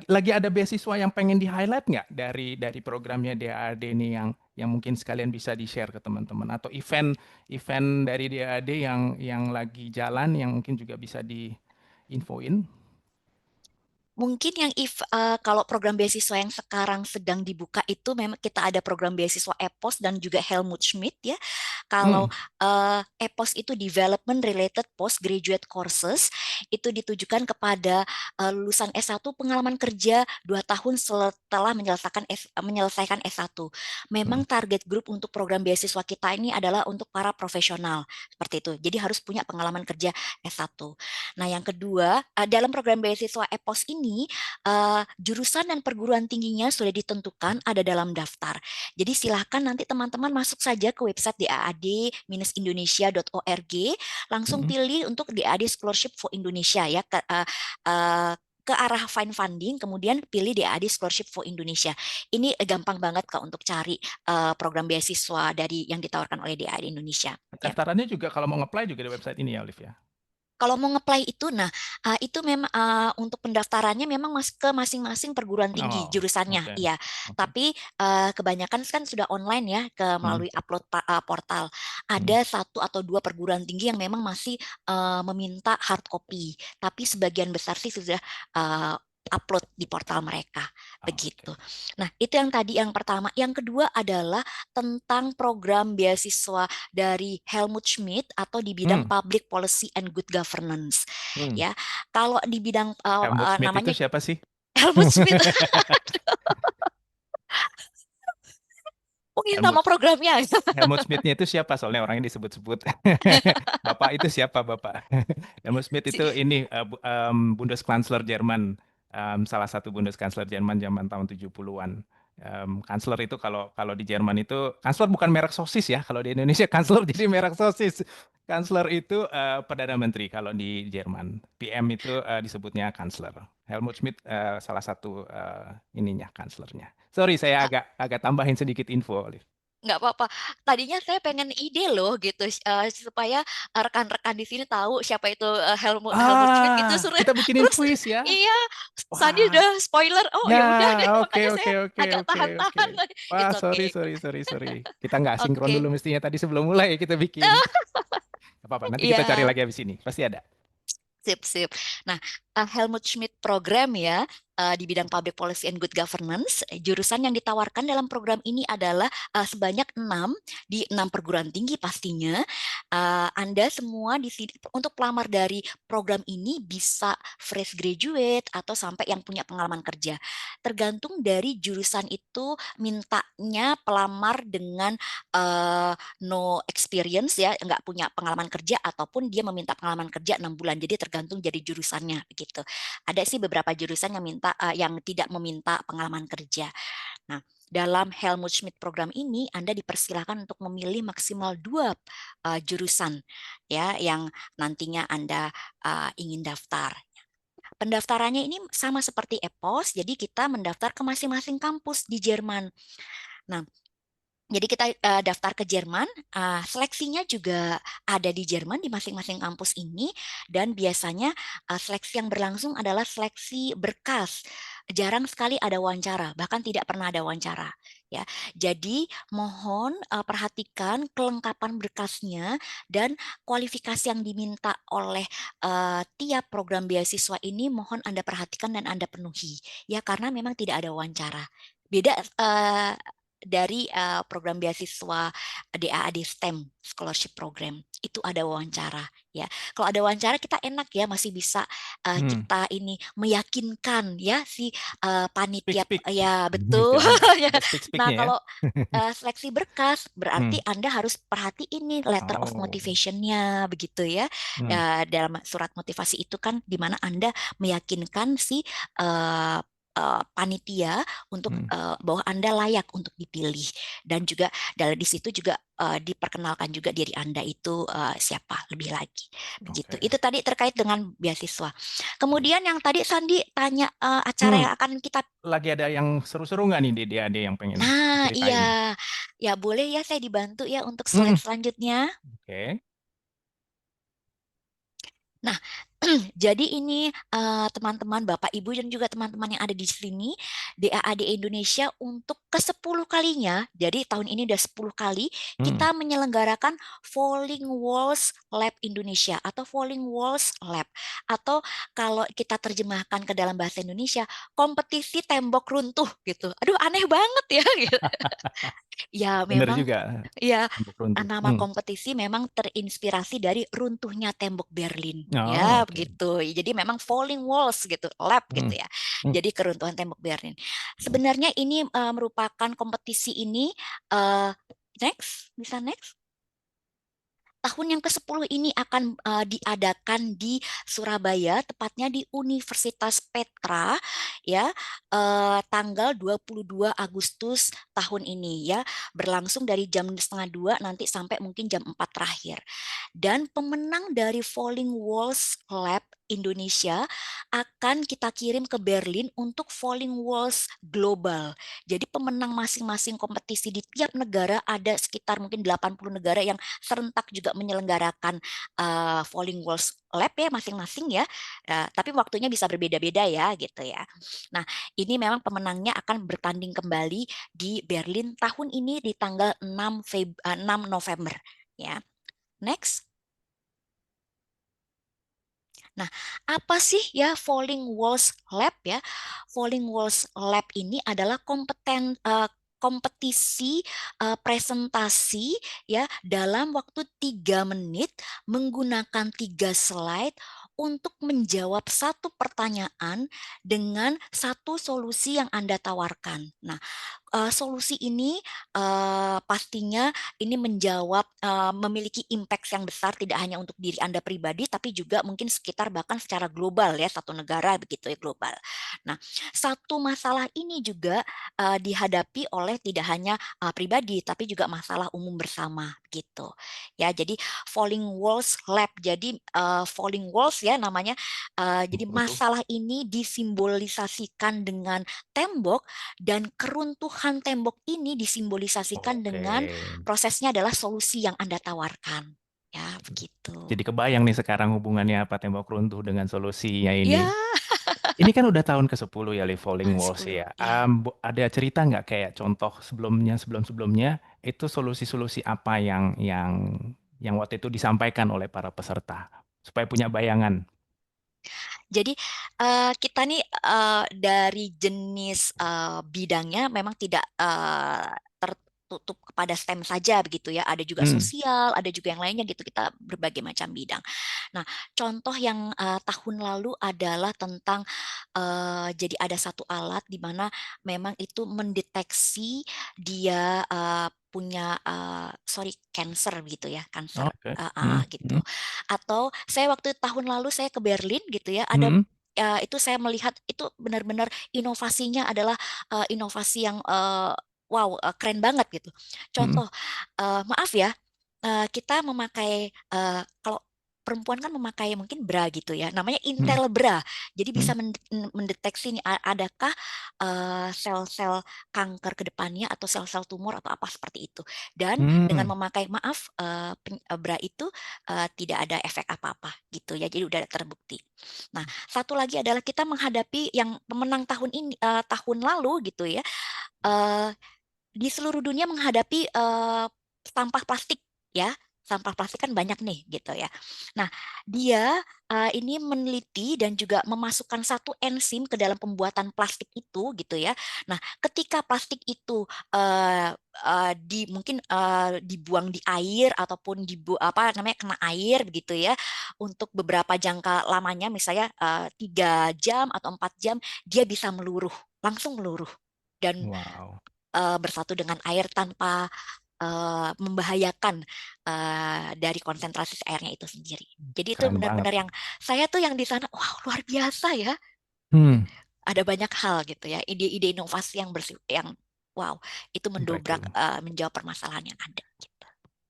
lagi ada beasiswa yang pengen di highlight nggak dari programnya DAAD ini yang mungkin sekalian bisa di share ke teman-teman atau event dari DAAD yang lagi jalan yang mungkin juga bisa di infoin. Mungkin kalau program beasiswa yang sekarang sedang dibuka itu memang kita ada program beasiswa EPOS dan juga Helmut Schmidt ya. Kalau EPOS itu Development Related Postgraduate Courses, itu ditujukan kepada lulusan S1 pengalaman kerja 2 tahun setelah menyelesaikan S1. Memang target grup untuk program beasiswa kita ini adalah untuk para profesional seperti itu. Jadi harus punya pengalaman kerja S1. Nah, yang kedua, dalam program beasiswa EPOS ini jurusan dan perguruan tingginya sudah ditentukan ada dalam daftar. Jadi silahkan nanti teman-teman masuk saja ke website daad-indonesia.org, langsung pilih untuk DAAD Scholarship for Indonesia ya ke arah find funding, kemudian pilih DAAD Scholarship for Indonesia. Ini gampang banget Kak untuk cari program beasiswa dari yang ditawarkan oleh DAAD Indonesia. Daftarannya juga kalau mau nge-apply juga di website ini ya, Olive ya. Kalau mau nge-apply itu, itu memang untuk pendaftarannya memang ke masing-masing perguruan tinggi jurusannya, iya. Tapi kebanyakan kan sudah online ya, melalui upload portal. Ada 1 atau 2 perguruan tinggi yang memang masih meminta hard copy, tapi sebagian besar sih sudah upload di portal mereka, begitu. Nah, itu yang tadi yang pertama. Yang kedua adalah tentang program beasiswa dari Helmut Schmidt atau di bidang Public Policy and Good Governance. Ya, kalau di bidang Helmut Schmidt namanya itu siapa sih? Helmut Schmidt. Mungkin nama programnya. Helmut Schmidt-nya itu siapa? Soalnya orangnya disebut-sebut. Bapak itu siapa, Bapak? Helmut Schmidt itu ini Bundeskanzler Jerman. Salah satu Bundeskanzler Jerman zaman tahun 70-an. Kanzler itu kalau di Jerman itu, Kanzler bukan merek sosis ya. Kalau di Indonesia Kanzler jadi merek sosis. Kanzler itu Perdana Menteri kalau di Jerman. PM itu disebutnya Kanzler. Helmut Schmidt salah satu ininya Kanzlernya. Sorry, saya agak tambahin sedikit info, Olive. Nggak apa-apa. Tadinya saya pengen ide loh gitu supaya rekan-rekan di sini tahu siapa itu Helmut Schmidt gitu. Kita bikinin quiz ya. Iya, Sandi udah spoiler. Oh ya udah deh, makanya saya agak tahan-tahan. Wah, sorry. Kita nggak sinkron dulu mestinya tadi sebelum mulai kita bikin. Gak apa-apa, nanti kita cari lagi habis ini. Pasti ada. Sip. Nah, Helmut Schmidt program ya di bidang Public Policy and Good Governance. Jurusan yang ditawarkan dalam program ini adalah sebanyak 6 di 6 perguruan tinggi pastinya. Anda semua di sini untuk pelamar dari program ini bisa fresh graduate atau sampai yang punya pengalaman kerja. Tergantung dari jurusan itu mintanya pelamar dengan no experience ya, nggak punya pengalaman kerja ataupun dia meminta pengalaman kerja 6 bulan. Jadi tergantung jadi jurusannya begitu. Ada sih beberapa jurusan yang tidak meminta pengalaman kerja. Nah, dalam Helmut Schmidt program ini Anda dipersilakan untuk memilih maksimal 2 jurusan ya yang nantinya Anda ingin daftar. Pendaftarannya ini sama seperti EPOS, jadi kita mendaftar ke masing-masing kampus di Jerman. Nah, jadi kita daftar ke Jerman, seleksinya juga ada di Jerman di masing-masing kampus ini, dan biasanya seleksi yang berlangsung adalah seleksi berkas. Jarang sekali ada wawancara, bahkan tidak pernah ada wawancara. Ya, jadi mohon perhatikan kelengkapan berkasnya dan kualifikasi yang diminta oleh tiap program beasiswa ini mohon Anda perhatikan dan Anda penuhi. Ya, karena memang tidak ada wawancara. Beda dari program beasiswa DAAD STEM Scholarship Program itu ada wawancara ya. Kalau ada wawancara kita enak ya, masih bisa kita ini meyakinkan ya si panitia Speak. ya Gitu betul. ya. Ada Nah speak-speaknya ya. kalau seleksi berkas berarti Anda harus perhatiin nih letter of Oh. motivation-nya begitu ya. Dalam surat motivasi itu kan di mana Anda meyakinkan si panitia untuk bahwa Anda layak untuk dipilih, dan juga di situ juga diperkenalkan juga diri Anda itu siapa lebih lagi begitu. Oke. Itu tadi terkait dengan beasiswa. Kemudian yang tadi Sandi tanya acara yang akan kita Lagi ada yang seru-seru nggak nih di DAD yang pengen Nah, diceritain? iya. Ya boleh ya saya dibantu ya untuk Hmm. slide selanjutnya. Oke. Nah, jadi ini teman-teman, Bapak, Ibu, dan juga teman-teman yang ada di sini, DAAD Indonesia untuk ke-10 kalinya, jadi tahun ini udah 10 kali, kita menyelenggarakan Falling Walls Lab Indonesia atau Falling Walls Lab. Atau kalau kita terjemahkan ke dalam bahasa Indonesia, kompetisi tembok runtuh gitu. Aduh, aneh banget ya. Gitu. Ya, Bener memang juga. ya Tembok runtuh. nama kompetisi memang terinspirasi dari runtuhnya tembok Berlin. Oh, Ya, oke. begitu. Jadi memang falling walls gitu, lab gitu ya. Jadi keruntuhan tembok Berlin. Sebenarnya ini merupakan kompetisi ini next, bisa next? Tahun yang ke-10 ini akan diadakan di Surabaya, tepatnya di Universitas Petra ya, tanggal 22 Agustus tahun ini ya, berlangsung dari jam 1:30 nanti sampai mungkin jam 4 terakhir. Dan pemenang dari Falling Walls Lab Indonesia akan kita kirim ke Berlin untuk Falling Walls Global. Jadi pemenang masing-masing kompetisi di tiap negara ada sekitar mungkin 80 negara yang serentak juga menyelenggarakan Falling Walls Lab ya masing-masing ya. Tapi waktunya bisa berbeda-beda ya gitu ya. Nah, ini memang pemenangnya akan bertanding kembali di Berlin tahun ini di tanggal 6 November ya. Next. Nah, apa sih ya Falling Walls Lab ya? Falling Walls Lab ini adalah kompetisi presentasi ya dalam waktu 3 menit menggunakan 3 slide untuk menjawab satu pertanyaan dengan satu solusi yang Anda tawarkan. Nah, solusi ini pastinya ini menjawab memiliki impact yang besar tidak hanya untuk diri Anda pribadi tapi juga mungkin sekitar bahkan secara global ya, satu negara begitu ya, global. Nah, satu masalah ini juga dihadapi oleh tidak hanya pribadi tapi juga masalah umum bersama gitu. Ya, jadi Falling Walls Lab. Jadi Falling Walls ya namanya. Jadi masalah ini disimbolisasikan dengan tembok, dan keruntuhan tembok ini disimbolisasikan dengan prosesnya adalah solusi yang Anda tawarkan. Ya, begitu. Jadi kebayang nih sekarang hubungannya apa tembok runtuh dengan solusinya ini. Ya. Ini kan udah tahun ke-10 ya Live Falling Walls 10, ya. ya. Ada cerita nggak kayak contoh sebelum-sebelumnya itu solusi-solusi apa yang waktu itu disampaikan oleh para peserta supaya punya bayangan. Jadi kita nih dari jenis bidangnya memang tidak tertutup kepada STEM saja begitu ya. Ada juga sosial, ada juga yang lainnya gitu. Kita berbagai macam bidang. Nah, contoh yang tahun lalu adalah tentang jadi ada satu alat di mana memang itu mendeteksi dia punya cancer gitu ya, kanker gitu. Atau saya waktu tahun lalu saya ke Berlin gitu ya, ada itu saya melihat itu benar-benar inovasinya adalah inovasi yang wow, keren banget gitu. Contoh, maaf ya, kita memakai kalau perempuan kan memakai mungkin bra gitu ya, namanya Intel bra. Jadi bisa mendeteksi nih adakah sel-sel kanker ke depannya atau sel-sel tumor atau apa seperti itu. Dan dengan memakai bra itu tidak ada efek apa-apa gitu ya. Jadi udah terbukti. Nah, satu lagi adalah kita menghadapi yang pemenang tahun ini tahun lalu gitu ya. Di seluruh dunia menghadapi sampah plastik ya. Sampah plastik kan banyak nih gitu ya. Nah, dia ini meneliti dan juga memasukkan satu enzim ke dalam pembuatan plastik itu gitu ya. Nah, ketika plastik itu mungkin dibuang di air ataupun kena air begitu ya, untuk beberapa jangka lamanya misalnya 3 jam atau 4 jam, dia bisa meluruh, langsung meluruh dan Wow, bersatu dengan air tanpa membahayakan dari konsentrasi airnya itu sendiri. Jadi itu keren banget. benar-benar yang saya tuh yang di sana, wow luar biasa ya. Hmm, Ada banyak hal gitu ya, ide-ide inovasi yang wow itu mendobrak breakthrough. menjawab permasalahan yang ada. Gitu.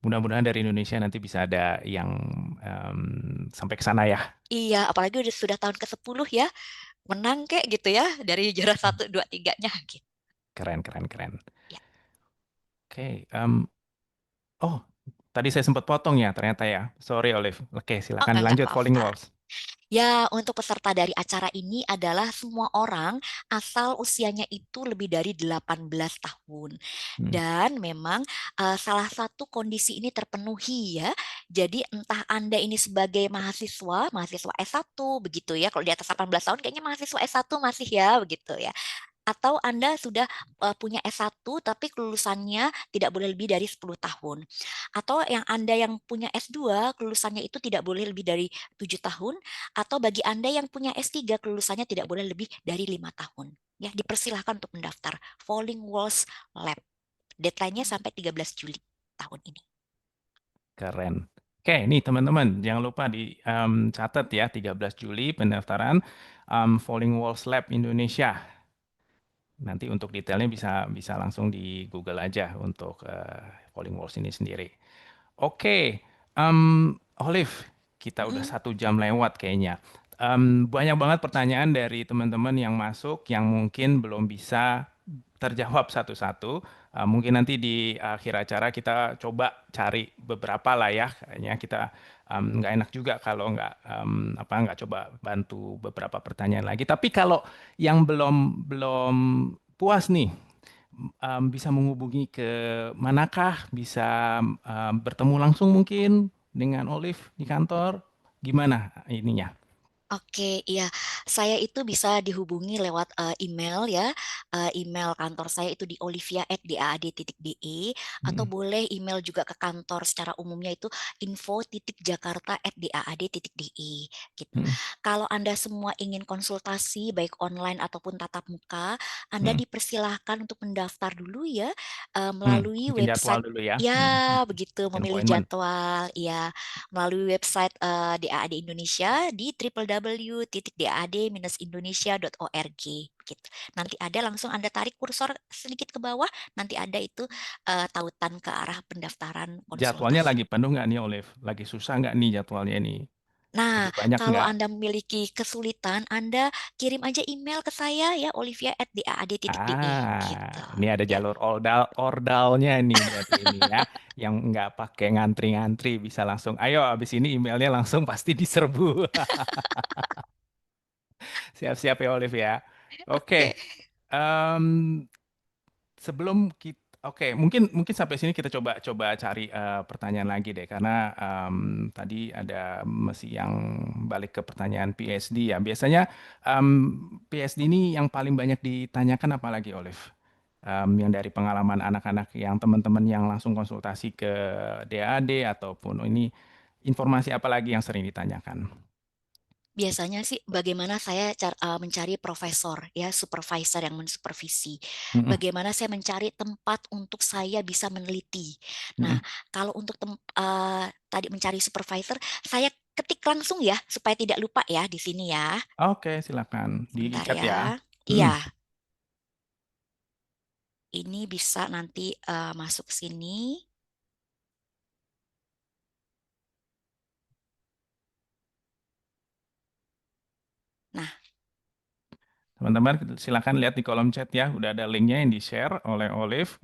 Mudah-mudahan dari Indonesia nanti bisa ada yang sampai ke sana ya. Iya, apalagi sudah tahun ke-10 ya, menang kayak gitu ya dari juara 1, 2, 3-nya gitu. Keren, keren, keren. Ya. Oke, oh, tadi saya sempat potong ya ternyata ya. Sorry Olive. Oke, Oh, silakan enggak dilanjut Falling apa-apa. Walls. Ya, untuk peserta dari acara ini adalah semua orang asal usianya itu lebih dari 18 tahun. Dan memang salah satu kondisi ini terpenuhi ya. Jadi entah Anda ini sebagai mahasiswa S1 begitu ya. Kalau di atas 18 tahun kayaknya mahasiswa S1 masih ya begitu ya. Atau Anda sudah punya S1 tapi kelulusannya tidak boleh lebih dari 10 tahun. Atau yang Anda yang punya S2 kelulusannya itu tidak boleh lebih dari 7 tahun. Atau bagi Anda yang punya S3 kelulusannya tidak boleh lebih dari 5 tahun. Ya, dipersilahkan untuk mendaftar Falling Walls Lab. Deadline-nya sampai 13 Juli tahun ini. Keren. Oke, nih teman-teman, jangan lupa dicatat ya, 13 Juli pendaftaran Falling Walls Lab Indonesia. Nanti untuk detailnya bisa langsung di Google aja untuk Falling Walls ini sendiri. Oke, Olive, kita udah 1 jam lewat kayaknya. Banyak banget pertanyaan dari teman-teman yang masuk yang mungkin belum bisa terjawab satu-satu. Mungkin nanti di akhir acara kita coba cari beberapa lah ya. Kayaknya kita nggak enak juga kalau nggak coba bantu beberapa pertanyaan lagi. Tapi kalau yang belum belum puas nih, bisa menghubungi ke manakah? Bisa bertemu langsung mungkin dengan Olive di kantor? Gimana ininya? Oke, iya. Saya itu bisa dihubungi lewat email ya. Email kantor saya itu di olivia@daad.de atau boleh email juga ke kantor secara umumnya itu info.jakarta@daad.de gitu. Mm, Kalau Anda semua ingin konsultasi baik online ataupun tatap muka, Anda mm, dipersilahkan untuk mendaftar dulu ya mm. melalui Bikin jadwal website. dulu ya. Ya, begitu Bikin memilih appointment. jadwal ya melalui website DAAD Indonesia di www.dad-indonesia.org gitu. Nanti ada langsung Anda tarik kursor sedikit ke bawah, nanti ada itu tautan ke arah pendaftaran Jadwalnya konsultasi. lagi penuh nggak nih, Olive? Lagi susah nggak nih jadwalnya ini? Nah, Lagi banyak kalau nggak? Anda memiliki kesulitan, Anda kirim aja email ke saya ya olivia@daad.de gitu. Ini ada Ya. jalur ordalnya nih berarti ini ya, yang nggak pakai ngantri-ngantri bisa langsung. Ayo, abis ini emailnya langsung pasti diserbu. Siap-siap ya, Olive ya. Oke. Oke, em, sebelum kita, oke, mungkin mungkin sampai sini kita coba coba cari pertanyaan lagi deh, karena tadi ada masih yang balik ke pertanyaan PSD ya. Biasanya PSD ini yang paling banyak ditanyakan apa lagi, Olive? Yang dari pengalaman anak-anak yang teman-teman yang langsung konsultasi ke DAD ataupun ini informasi apa lagi yang sering ditanyakan? Biasanya sih bagaimana saya mencari profesor ya, supervisor yang mensupervisi. Mm-mm, Bagaimana saya mencari tempat untuk saya bisa meneliti. Nah, mm-mm, kalau untuk tadi mencari supervisor, saya ketik langsung ya supaya tidak lupa ya di sini ya. Oke, silakan di Sebentar chat ya. ya. Iya, Mm. ini bisa nanti masuk sini. Nah, Teman-teman silakan lihat di kolom chat ya, udah ada linknya yang di-share oleh Olive.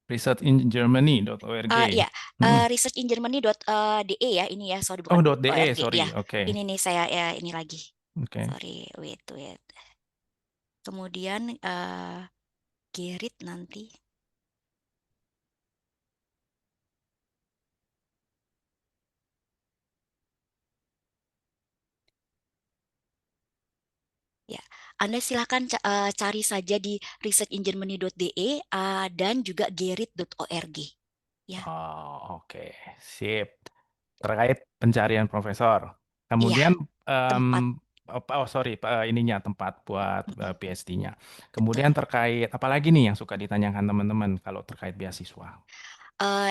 Researchingermany.org. ya, Mm. researchingermany.de ya ini ya, sorry Oh, bukan .de, .org sorry. ya. Oke. Ini nih saya ya ini lagi. Oke. Sorry, wait. Kemudian Gerrit nanti. Ya, Anda silakan cari saja di researchingermany.de dan juga gerrit.org. Ya, Oh, oke. Sip. Terkait pencarian profesor. iya, Kemudian tempat. sorry, ininya tempat buat Mm-mm, PhD-nya. betul. Kemudian terkait apalagi nih yang suka ditanyakan teman-teman kalau terkait beasiswa.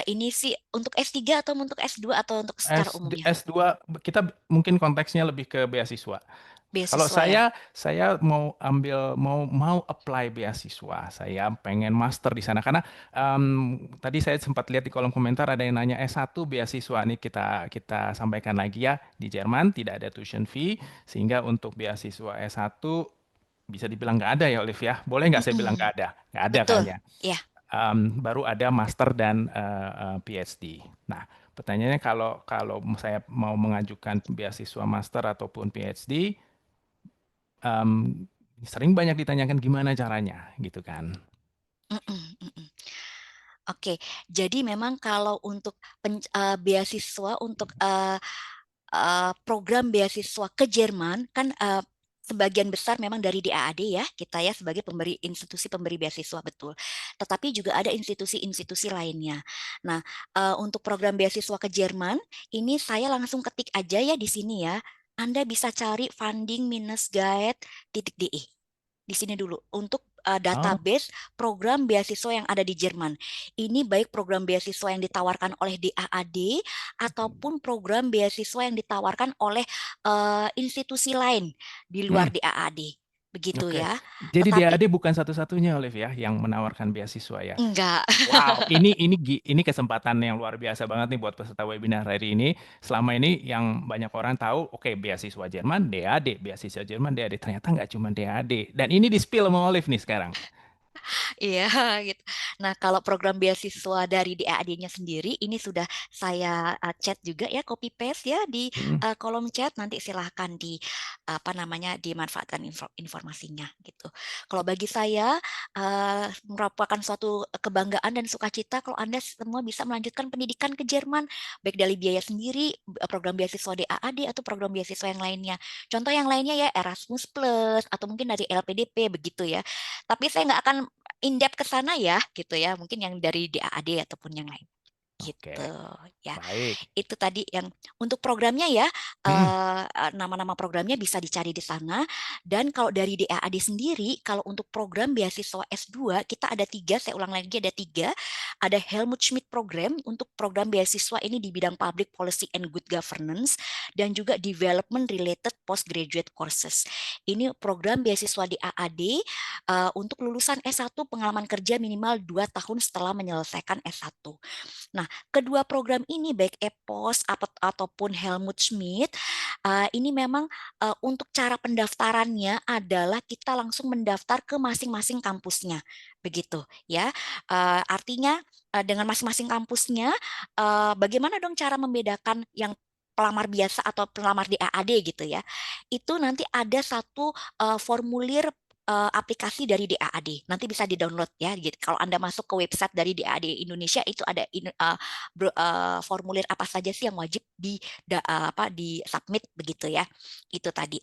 Ini sih untuk S3 atau untuk S2 atau untuk secara umumnya? S2 kita mungkin konteksnya lebih ke beasiswa. Kalau Beasiswa ya. saya mau mau apply beasiswa, saya pengen master di sana karena tadi saya sempat lihat di kolom komentar ada yang nanya S1 beasiswa nih kita sampaikan lagi ya di Jerman tidak ada tuition fee sehingga untuk beasiswa S1 bisa dibilang nggak ada ya Olive ya. Boleh nggak saya bilang Mm-mm, nggak ada? Nggak ada kan betul. ya? Ya. Baru ada master dan PhD. Nah, pertanyaannya kalau saya mau mengajukan beasiswa master ataupun PhD, em, sering banyak ditanyakan gimana caranya, gitu kan? Mm-mm, mm-mm. Oke, jadi memang kalau untuk beasiswa untuk program beasiswa ke Jerman kan sebagian besar memang dari DAAD ya kita ya sebagai institusi pemberi beasiswa betul. Tetapi juga ada institusi-institusi lainnya. Nah, untuk program beasiswa ke Jerman ini saya langsung ketik aja ya di sini ya. Anda bisa cari funding-guide.de di sini dulu untuk Oh, database program beasiswa yang ada di Jerman. Ini baik program beasiswa yang ditawarkan oleh DAAD ataupun program beasiswa yang ditawarkan oleh institusi lain di luar hmm, DAAD. Begitu oke. ya. Jadi Tetapi DAAD bukan satu-satunya, Olive ya, yang menawarkan beasiswa ya. enggak. Wow, ini kesempatan yang luar biasa banget nih buat peserta webinar hari ini. Selama ini yang banyak orang tahu, oke, beasiswa Jerman, DAD, beasiswa Jerman, DAD. Ternyata nggak cuma DAD. Dan ini di-spill sama Olive nih sekarang. Iya, gitu. Nah, kalau program beasiswa dari DAAD-nya sendiri, ini sudah saya chat juga ya, copy paste ya di Hmm, kolom chat. Nanti silahkan di apa namanya dimanfaatkan informasinya gitu. Kalau bagi saya merupakan suatu kebanggaan dan sukacita kalau Anda semua bisa melanjutkan pendidikan ke Jerman, baik dari biaya sendiri, program beasiswa DAAD atau program beasiswa yang lainnya. Contoh yang lainnya ya Erasmus Plus atau mungkin dari LPDP begitu ya. Tapi saya nggak akan in-depth ke sana ya, gitu ya. Mungkin yang dari DAAD ataupun yang lain. oke, Gitu ya. baik. Itu tadi yang untuk programnya ya, Hmm, nama-nama programnya bisa dicari di sana. Dan kalau dari DAAD sendiri, kalau untuk program beasiswa S2, kita ada 3, saya ulang lagi ada 3. Ada Helmut Schmidt Program, untuk program beasiswa ini di bidang Public Policy and Good Governance, dan juga Development Related Postgraduate Courses. Ini program beasiswa DAAD untuk lulusan S1 pengalaman kerja minimal 2 tahun setelah menyelesaikan S1. Nah, kedua program ini baik EPOS ataupun Helmut Schmidt ini memang untuk cara pendaftarannya adalah kita langsung mendaftar ke masing-masing kampusnya, begitu ya. Artinya dengan masing-masing kampusnya, bagaimana dong cara membedakan yang pelamar biasa atau pelamar di AAD gitu ya? Itu nanti ada satu formulir aplikasi dari DAAD. Nanti bisa di-download ya. Gitu. Kalau Anda masuk ke website dari DAAD Indonesia itu ada formulir apa saja sih yang wajib di submit begitu ya. Itu tadi.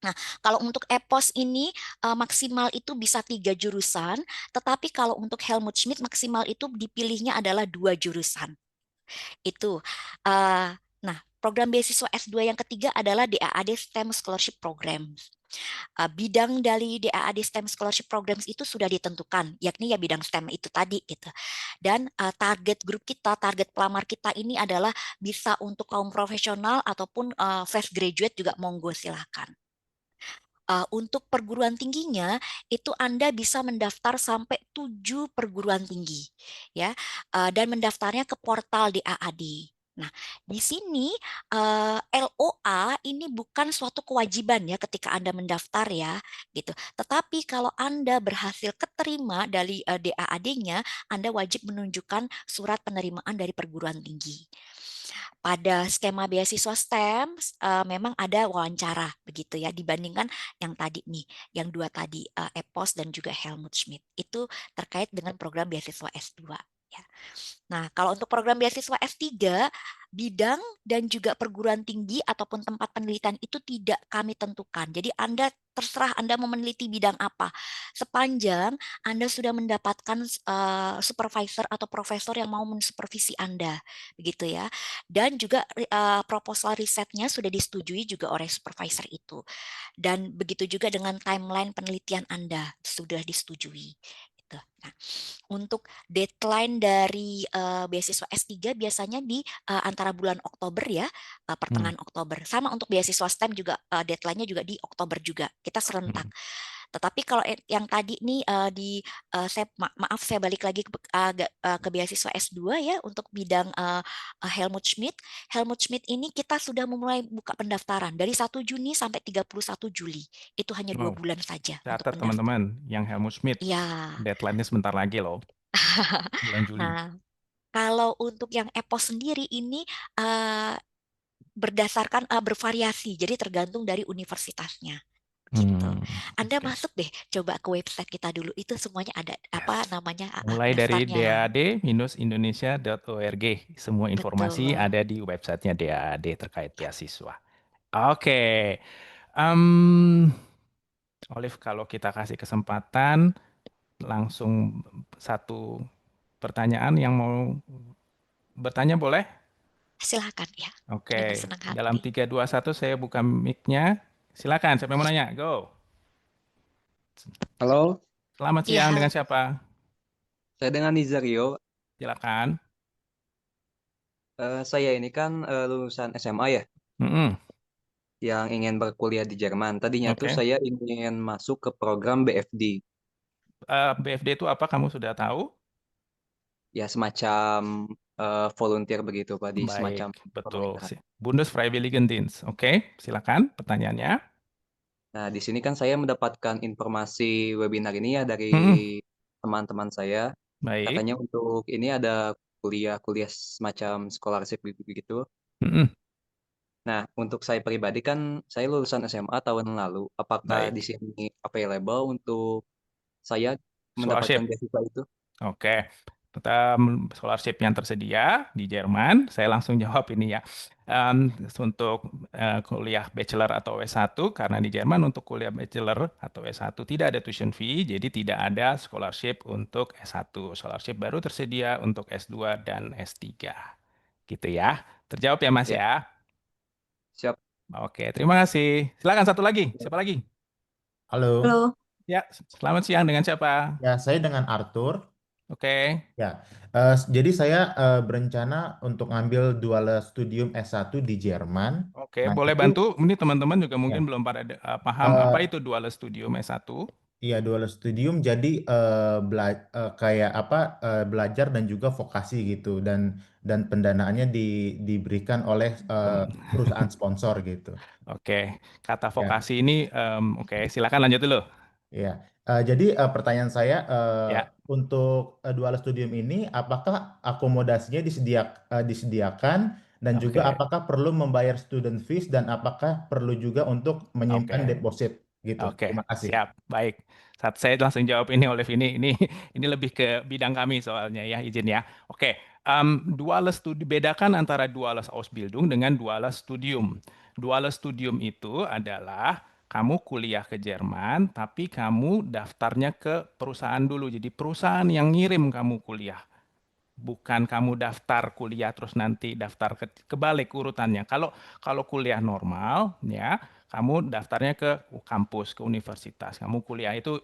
Nah, kalau untuk EPOS ini maksimal itu bisa 3 jurusan, tetapi kalau untuk Helmut Schmidt maksimal itu dipilihnya adalah 2 jurusan. Itu. Nah, program beasiswa S2 yang ketiga adalah DAAD STEM Scholarship Program. Bidang dari DAAD STEM Scholarship Programs itu sudah ditentukan, yakni ya bidang STEM itu tadi gitu. Dan target grup kita, target pelamar kita ini adalah bisa untuk kaum profesional ataupun fresh graduate juga monggo silahkan. Untuk perguruan tingginya itu Anda bisa mendaftar sampai 7 perguruan tinggi ya, dan mendaftarnya ke portal DAAD. Nah, di sini LOA ini bukan suatu kewajiban ya ketika Anda mendaftar ya gitu. Tetapi kalau Anda berhasil keterima dari DAAD-nya, Anda wajib menunjukkan surat penerimaan dari perguruan tinggi. Pada skema beasiswa STEM memang ada wawancara begitu ya dibandingkan yang tadi nih, yang dua tadi EPOS dan juga Helmut Schmidt. Itu terkait dengan program beasiswa S2 ya. Nah, kalau untuk program beasiswa S3, bidang dan juga perguruan tinggi ataupun tempat penelitian itu tidak kami tentukan. Jadi Anda terserah Anda mau meneliti bidang apa. Sepanjang Anda sudah mendapatkan supervisor atau profesor yang mau mensupervisi Anda, begitu ya. Dan juga proposal risetnya sudah disetujui juga oleh supervisor itu. Dan begitu juga dengan timeline penelitian Anda sudah disetujui. Gitu. Nah, untuk deadline dari beasiswa S3 biasanya di antara bulan Oktober ya, pertengahan Oktober. Sama untuk beasiswa STEM juga deadline-nya juga di Oktober juga. Kita serentak. Tetapi kalau yang tadi nih maaf saya balik lagi ke beasiswa S2 ya untuk bidang Helmut Schmidt. Helmut Schmidt ini kita sudah memulai buka pendaftaran dari 1 Juni sampai 31 Juli. Itu hanya 2 Wow, bulan saja untuk catat pendaftaran. teman-teman, yang Helmut Schmidt, Ya. deadline-nya sebentar lagi loh, bulan Juli. Nah, kalau untuk yang EPOS sendiri ini berdasarkan bervariasi, jadi tergantung dari universitasnya. Gitu. Anda Oke. masuk deh, coba ke website kita dulu. Itu semuanya ada apa namanya Mulai dari daftarnya. daad-indonesia.org. Semua informasi Betul. ada di websitenya DAAD terkait beasiswa. Oke. Em, Olive, kalau kita kasih kesempatan, langsung satu pertanyaan yang mau bertanya boleh? Silakan ya, dengan Oke. senang Dalam hati. 3, 2, 1 saya buka mic-nya. Silakan, siapa yang mau nanya? Go. Halo, Selamat Iya, siang, halo. dengan siapa? saya dengan Nizario. Silakan. Saya ini kan lulusan SMA ya, Mm-mm. yang ingin berkuliah di Jerman. Tadinya tuh Oke. saya ingin masuk ke program BFD, BFD itu apa? Kamu sudah tahu? ya semacam volunteer begitu Pak, di Baik, semacam betul. pemerintahan. Bundesfreiwilligendienst. Oke, silakan pertanyaannya. Nah, di sini kan saya mendapatkan informasi webinar ini ya dari Mm-mm. teman-teman saya. Baik. Katanya untuk ini ada kuliah-kuliah semacam scholarship gitu. Mm-mm. Nah, untuk saya pribadi kan saya lulusan SMA tahun lalu. Apakah Baik. di sini available untuk saya Scholarship. mendapatkan beasiswa itu? Oke. Kita scholarship yang tersedia di Jerman. Saya langsung jawab ini ya. Untuk kuliah bachelor atau S1, karena di Jerman untuk kuliah bachelor atau S1 tidak ada tuition fee, jadi tidak ada scholarship untuk S1. Scholarship baru tersedia untuk S2 dan S3. Gitu ya. Terjawab ya Mas Ya, ya? siap. Oke, terima kasih. Silakan satu lagi. Siapa lagi? Halo, Halo, Ya, selamat siang, dengan siapa? ya saya dengan Arthur. Oke, Ya, jadi saya berencana untuk ngambil dual studium S1 di Jerman. oke, Nah boleh itu, bantu. Ini teman-teman juga mungkin ya, belum pada paham apa eh, itu dual studium S1. iya dual studium. Jadi kayak apa belajar dan juga vokasi gitu, dan pendanaannya diberikan oleh Tem- perusahaan sponsor gitu. Oke, kata Ya. vokasi ini, oke, silakan lanjut dulu. Ya, jadi pertanyaan saya Ya, untuk dual studium ini, apakah akomodasinya disediakan dan juga oke, apakah perlu membayar student fees dan apakah perlu juga untuk menyimpan oke. deposit gitu? Oke, Terima kasih. siap. Baik. Saat saya langsung jawab ini, Olive, ini lebih ke bidang kami soalnya ya, izin ya. Oke, duales studi bedakan antara duales Ausbildung dengan duales Studium. Duales Studium itu adalah kamu kuliah ke Jerman, tapi kamu daftarnya ke perusahaan dulu. Jadi perusahaan yang ngirim kamu kuliah. bukan kamu daftar kuliah terus nanti daftar kebalik urutannya. Kalau kuliah normal ya, kamu daftarnya ke kampus, ke universitas. Kamu kuliah itu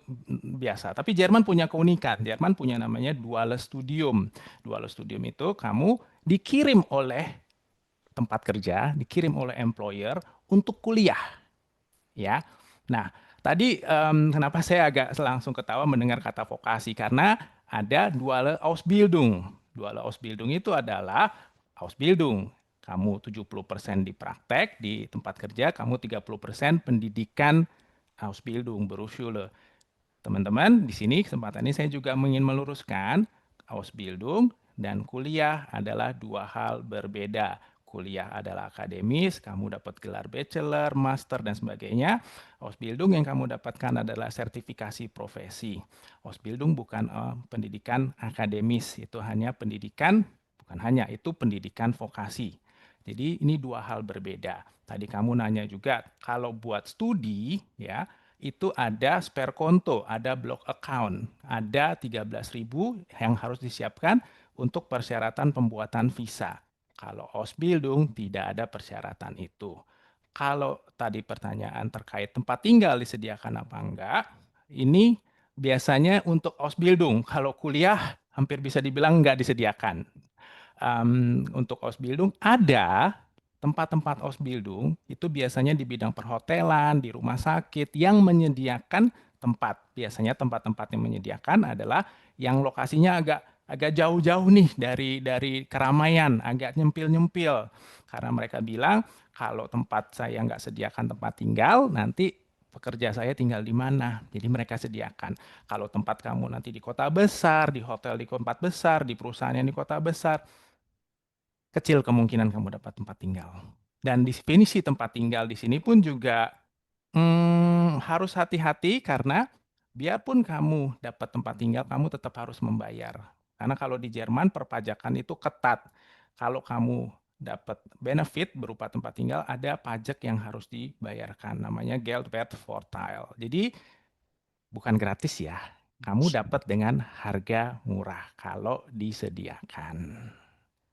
biasa. Tapi Jerman punya keunikan. Jerman punya namanya duale studium. Duale studium itu kamu dikirim oleh tempat kerja, dikirim oleh employer untuk kuliah, ya. Nah, tadi kenapa saya agak langsung ketawa mendengar kata vokasi, karena ada duale Ausbildung. Duale Ausbildung itu adalah Ausbildung. Kamu 70% di praktek di tempat kerja, kamu 30% pendidikan Ausbildung, Berufsschule. Teman-teman, di sini kesempatan ini saya juga ingin meluruskan, Ausbildung dan kuliah adalah dua hal berbeda. Kuliah adalah akademis, kamu dapat gelar bachelor, master, dan sebagainya. Ausbildung yang kamu dapatkan adalah sertifikasi profesi. Ausbildung bukan pendidikan akademis, itu hanya pendidikan, bukan hanya, itu pendidikan vokasi. Jadi ini dua hal berbeda. Tadi kamu nanya juga, kalau buat studi, ya, itu ada spare konto, ada block account, ada 13.000 yang harus disiapkan untuk persyaratan pembuatan visa. Kalau Ausbildung tidak ada persyaratan itu. Kalau tadi pertanyaan terkait tempat tinggal disediakan apa enggak, ini biasanya untuk Ausbildung. Kalau kuliah hampir bisa dibilang enggak disediakan. Untuk Ausbildung ada tempat-tempat Ausbildung itu biasanya di bidang perhotelan, di rumah sakit yang menyediakan tempat. Biasanya tempat-tempat yang menyediakan adalah yang lokasinya agak jauh-jauh nih dari keramaian, agak nyempil-nyempil. Karena mereka bilang kalau tempat saya nggak sediakan tempat tinggal, nanti pekerja saya tinggal di mana. Jadi mereka sediakan. Kalau tempat kamu nanti di kota besar, di hotel di tempat besar, di perusahaan yang di kota besar, kecil kemungkinan kamu dapat tempat tinggal. Dan definisi tempat tinggal di sini pun juga harus hati-hati, karena biarpun kamu dapat tempat tinggal, kamu tetap harus membayar. Karena kalau di Jerman perpajakan itu ketat. Kalau kamu dapat benefit berupa tempat tinggal, ada pajak yang harus dibayarkan, namanya Geldwertvorteil. Jadi bukan gratis ya, kamu dapat dengan harga murah kalau disediakan.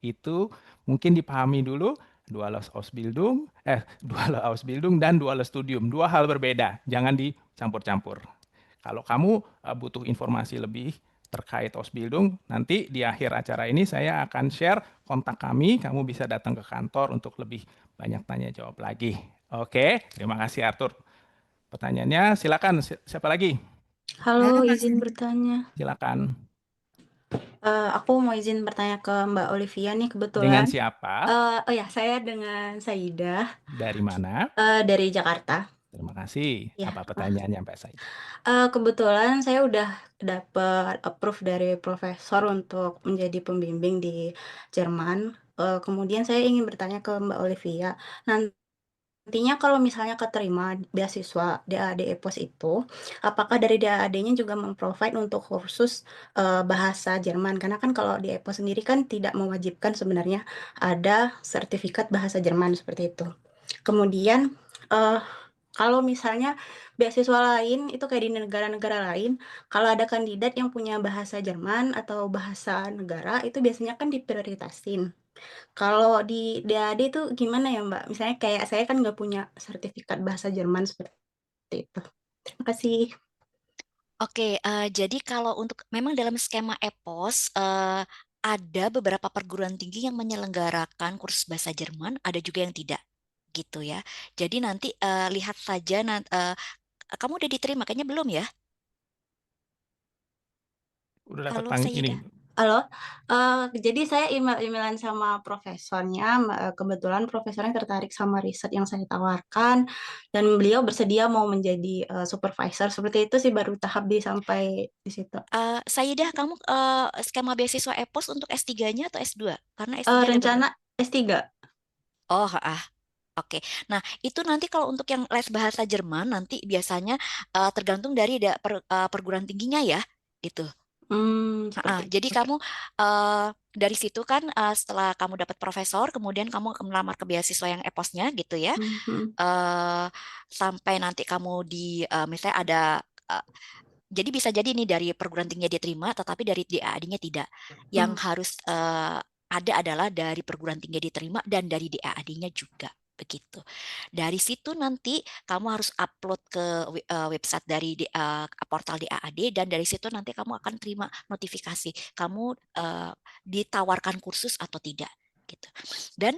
Itu mungkin dipahami dulu, duale Ausbildung dan duale Studium. Dua hal berbeda, jangan dicampur-campur. Kalau kamu butuh informasi lebih terkait Ausbildung, nanti di akhir acara ini saya akan share kontak kami, kamu bisa datang ke kantor untuk lebih banyak tanya jawab lagi. Oke, terima kasih Arthur. Pertanyaannya silakan, siapa lagi? Halo, izin bertanya. Silakan. Aku mau izin bertanya ke Mbak Olivia nih kebetulan. Dengan siapa? Oh ya, saya dengan Saidah Dari mana? dari Jakarta. Terima kasih. Ya, Apa pertanyaannya Mbak Said? Kebetulan saya udah dapat approve dari profesor untuk menjadi pembimbing di Jerman. Kemudian saya ingin bertanya ke Mbak Olivia. Nantinya kalau misalnya keterima beasiswa DAAD EPOS itu, apakah dari DAAD-nya juga memprovide untuk kursus bahasa Jerman? Karena kan kalau di EPOS sendiri kan tidak mewajibkan sebenarnya ada sertifikat bahasa Jerman seperti itu. Kemudian kalau misalnya beasiswa lain itu kayak di negara-negara lain, kalau ada kandidat yang punya bahasa Jerman atau bahasa negara itu biasanya kan diprioritasin. Kalau di DAD itu gimana ya Mbak? Misalnya kayak saya kan nggak punya sertifikat bahasa Jerman seperti itu. Terima kasih. Oke, jadi kalau untuk memang dalam skema EPOS ada beberapa perguruan tinggi yang menyelenggarakan kursus bahasa Jerman, ada juga yang tidak, gitu ya. Jadi nanti lihat saja, kamu udah diterima, kayaknya belum ya? Udah dapat Halo, Sayida. Halo, jadi saya email-emailan sama profesornya, kebetulan profesornya tertarik sama riset yang saya tawarkan, dan beliau bersedia mau menjadi supervisor, seperti itu sih baru tahap sampai di situ. Sayida, kamu skema beasiswa EPOS untuk S3-nya atau S2? Karena S3 ada Rencana S3. Oh, oke. Nah, itu nanti kalau untuk yang les bahasa Jerman nanti biasanya tergantung dari perguruan tingginya ya, gitu. Seperti Jadi kamu dari situ kan setelah kamu dapat profesor, kemudian kamu melamar ke beasiswa yang EPOS-nya gitu ya, sampai nanti kamu di misalnya ada Jadi bisa jadi nih dari perguruan tingginya diterima, tetapi dari DAAD-nya tidak. Yang harus ada adalah dari perguruan tinggi diterima dan dari DAAD-nya juga. Begitu. Dari situ nanti kamu harus upload ke website dari portal DAAD, dan dari situ nanti kamu akan terima notifikasi kamu ditawarkan kursus atau tidak. Gitu. Dan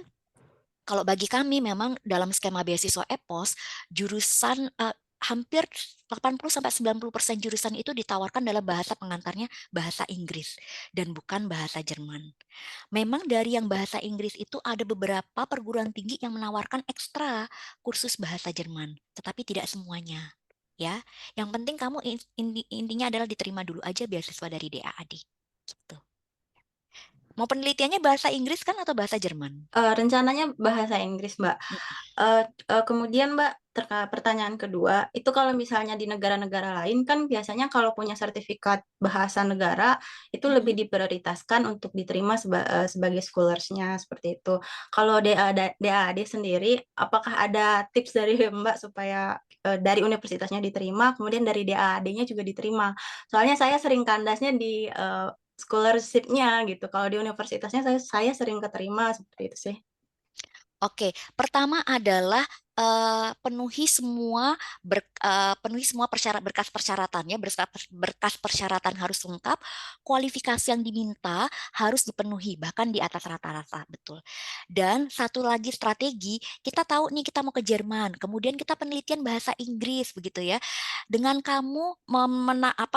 kalau bagi kami memang dalam skema beasiswa EPOS, jurusan hampir 80-90% jurusan itu ditawarkan dalam bahasa pengantarnya bahasa Inggris dan bukan bahasa Jerman. Memang dari yang bahasa Inggris itu ada beberapa perguruan tinggi yang menawarkan ekstra kursus bahasa Jerman, tetapi tidak semuanya. Ya, yang penting kamu intinya adalah diterima dulu aja beasiswa dari DAAD. Gitu. Mau penelitiannya bahasa Inggris kan atau bahasa Jerman? Rencananya bahasa Inggris, Mbak. Kemudian Mbak, pertanyaan kedua, itu kalau misalnya di negara-negara lain kan biasanya kalau punya sertifikat bahasa negara itu lebih diprioritaskan untuk diterima sebagai scholars-nya seperti itu. Kalau DAAD sendiri, apakah ada tips dari Mbak supaya dari universitasnya diterima, kemudian dari DAAD-nya juga diterima? Soalnya saya sering kandasnya di scholarship-nya gitu. Kalau di universitasnya saya sering keterima seperti itu sih. Oke, pertama adalah penuhi semua berkas persyaratannya, berkas persyaratan harus lengkap, kualifikasi yang diminta harus dipenuhi, bahkan di atas rata-rata, betul. Dan satu lagi strategi, kita tahu nih kita mau ke Jerman, kemudian kita penelitian bahasa Inggris, begitu ya. Dengan kamu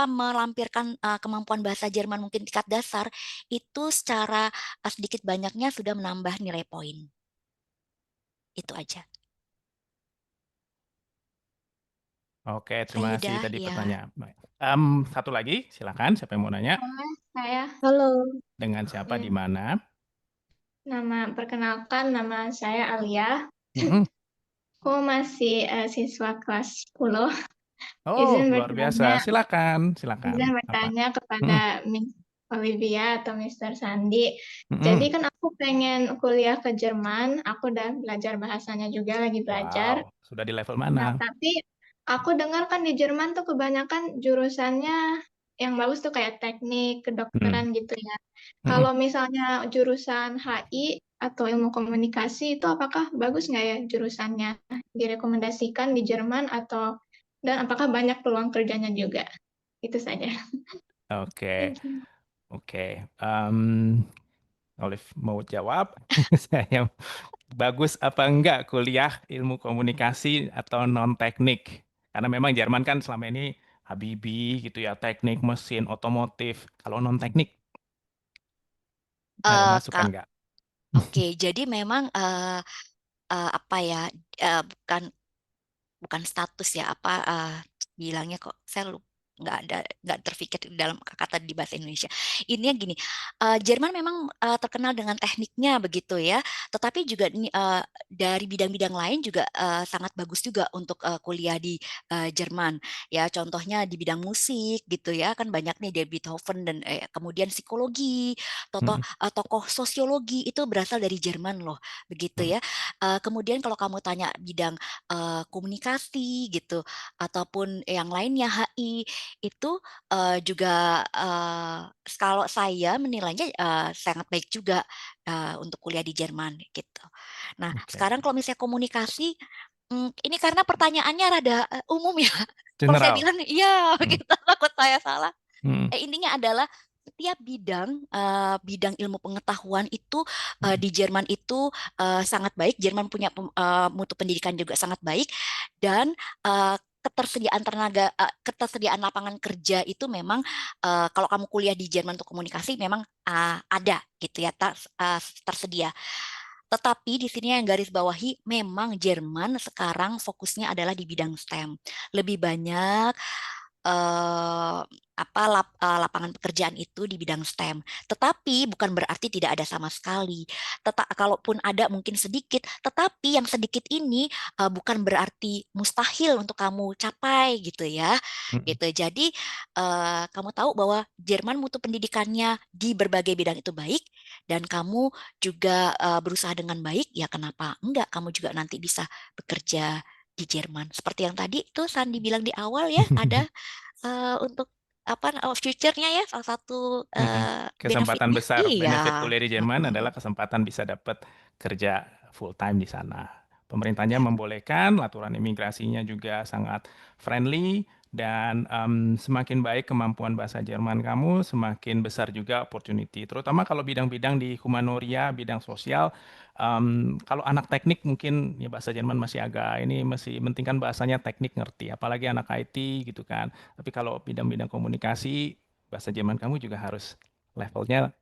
melampirkan kemampuan bahasa Jerman mungkin tingkat dasar, itu secara sedikit banyaknya sudah menambah nilai poin. Itu aja. Oke, terima kasih Yuda, tadi ya. pertanyaan. Satu lagi, silakan. Siapa yang mau nanya? Saya. Halo. Dengan siapa di mana? Perkenalkan, nama saya Alia. Mhm. Aku masih siswa kelas 10. Oh, Izin luar biasa. Silakan, silakan. Izin Apa? bertanya kepada Miss Olivia atau Mr. Sandi. Mhm. Jadi kan aku pengen kuliah ke Jerman, aku udah belajar bahasanya juga, lagi belajar. Wow, sudah di level Nah, mana? tapi aku dengar kan di Jerman tuh kebanyakan jurusannya yang bagus tuh kayak teknik, kedokteran gitu ya. Kalau misalnya jurusan HI atau ilmu komunikasi itu apakah bagus nggak ya jurusannya? Direkomendasikan di Jerman dan apakah banyak peluang kerjanya juga? Itu saja. Oke, Thank you. oke. Olive mau jawab? Saya bagus apa enggak kuliah ilmu komunikasi atau non teknik? Karena memang Jerman kan selama ini Habibie gitu ya, teknik, mesin, otomotif. Kalau non teknik ada masukan enggak? Oke, jadi memang apa ya, bukan status ya, bilangnya kok saya nggak terpikir dalam kata di bahasa Indonesia. Ininya gini, Jerman memang terkenal dengan tekniknya begitu ya, tetapi juga dari bidang-bidang lain juga sangat bagus juga untuk kuliah di Jerman. Ya, contohnya di bidang musik gitu ya, kan banyak nih dari Beethoven dan kemudian psikologi, tokoh sosiologi itu berasal dari Jerman loh, begitu ya. Kemudian kalau kamu tanya bidang komunikasi gitu ataupun yang lainnya HI itu juga kalau saya menilainya sangat baik juga untuk kuliah di Jerman gitu. Nah, sekarang kalau misalnya komunikasi ini karena pertanyaannya rada umum ya. Kalau saya General. bilang iya kita takut saya salah. Hmm. Intinya adalah setiap bidang ilmu pengetahuan itu di Jerman itu sangat baik. Jerman punya mutu pendidikan juga sangat baik, dan ketersediaan lapangan kerja itu memang kalau kamu kuliah di Jerman untuk komunikasi memang ada gitu ya, tersedia. Tetapi di sini yang garis bawahi memang Jerman sekarang fokusnya adalah di bidang STEM. Lebih banyak lapangan pekerjaan itu di bidang STEM. Tetapi bukan berarti tidak ada sama sekali. Kalaupun ada mungkin sedikit, tetapi yang sedikit ini bukan berarti mustahil untuk kamu capai gitu ya. Gitu. Jadi kamu tahu bahwa Jerman mutu pendidikannya di berbagai bidang itu baik, dan kamu juga berusaha dengan baik, ya kenapa enggak kamu juga nanti bisa bekerja di Jerman. Seperti yang tadi tuh Sandi bilang di awal ya, ada untuk future-nya ya, salah satu Kesempatan benefitnya. besar, benefit kuliah di Jerman Mm-mm. adalah kesempatan bisa dapat kerja full time di sana. Pemerintahnya membolehkan, aturan imigrasinya juga sangat friendly, dan semakin baik kemampuan bahasa Jerman kamu, semakin besar juga opportunity. Terutama kalau bidang-bidang di humanoria, bidang sosial. Kalau anak teknik mungkin ya bahasa Jerman masih agak ini masih mentingkan bahasanya teknik ngerti, apalagi anak IT gitu kan. Tapi kalau bidang-bidang komunikasi, bahasa Jerman kamu juga harus levelnya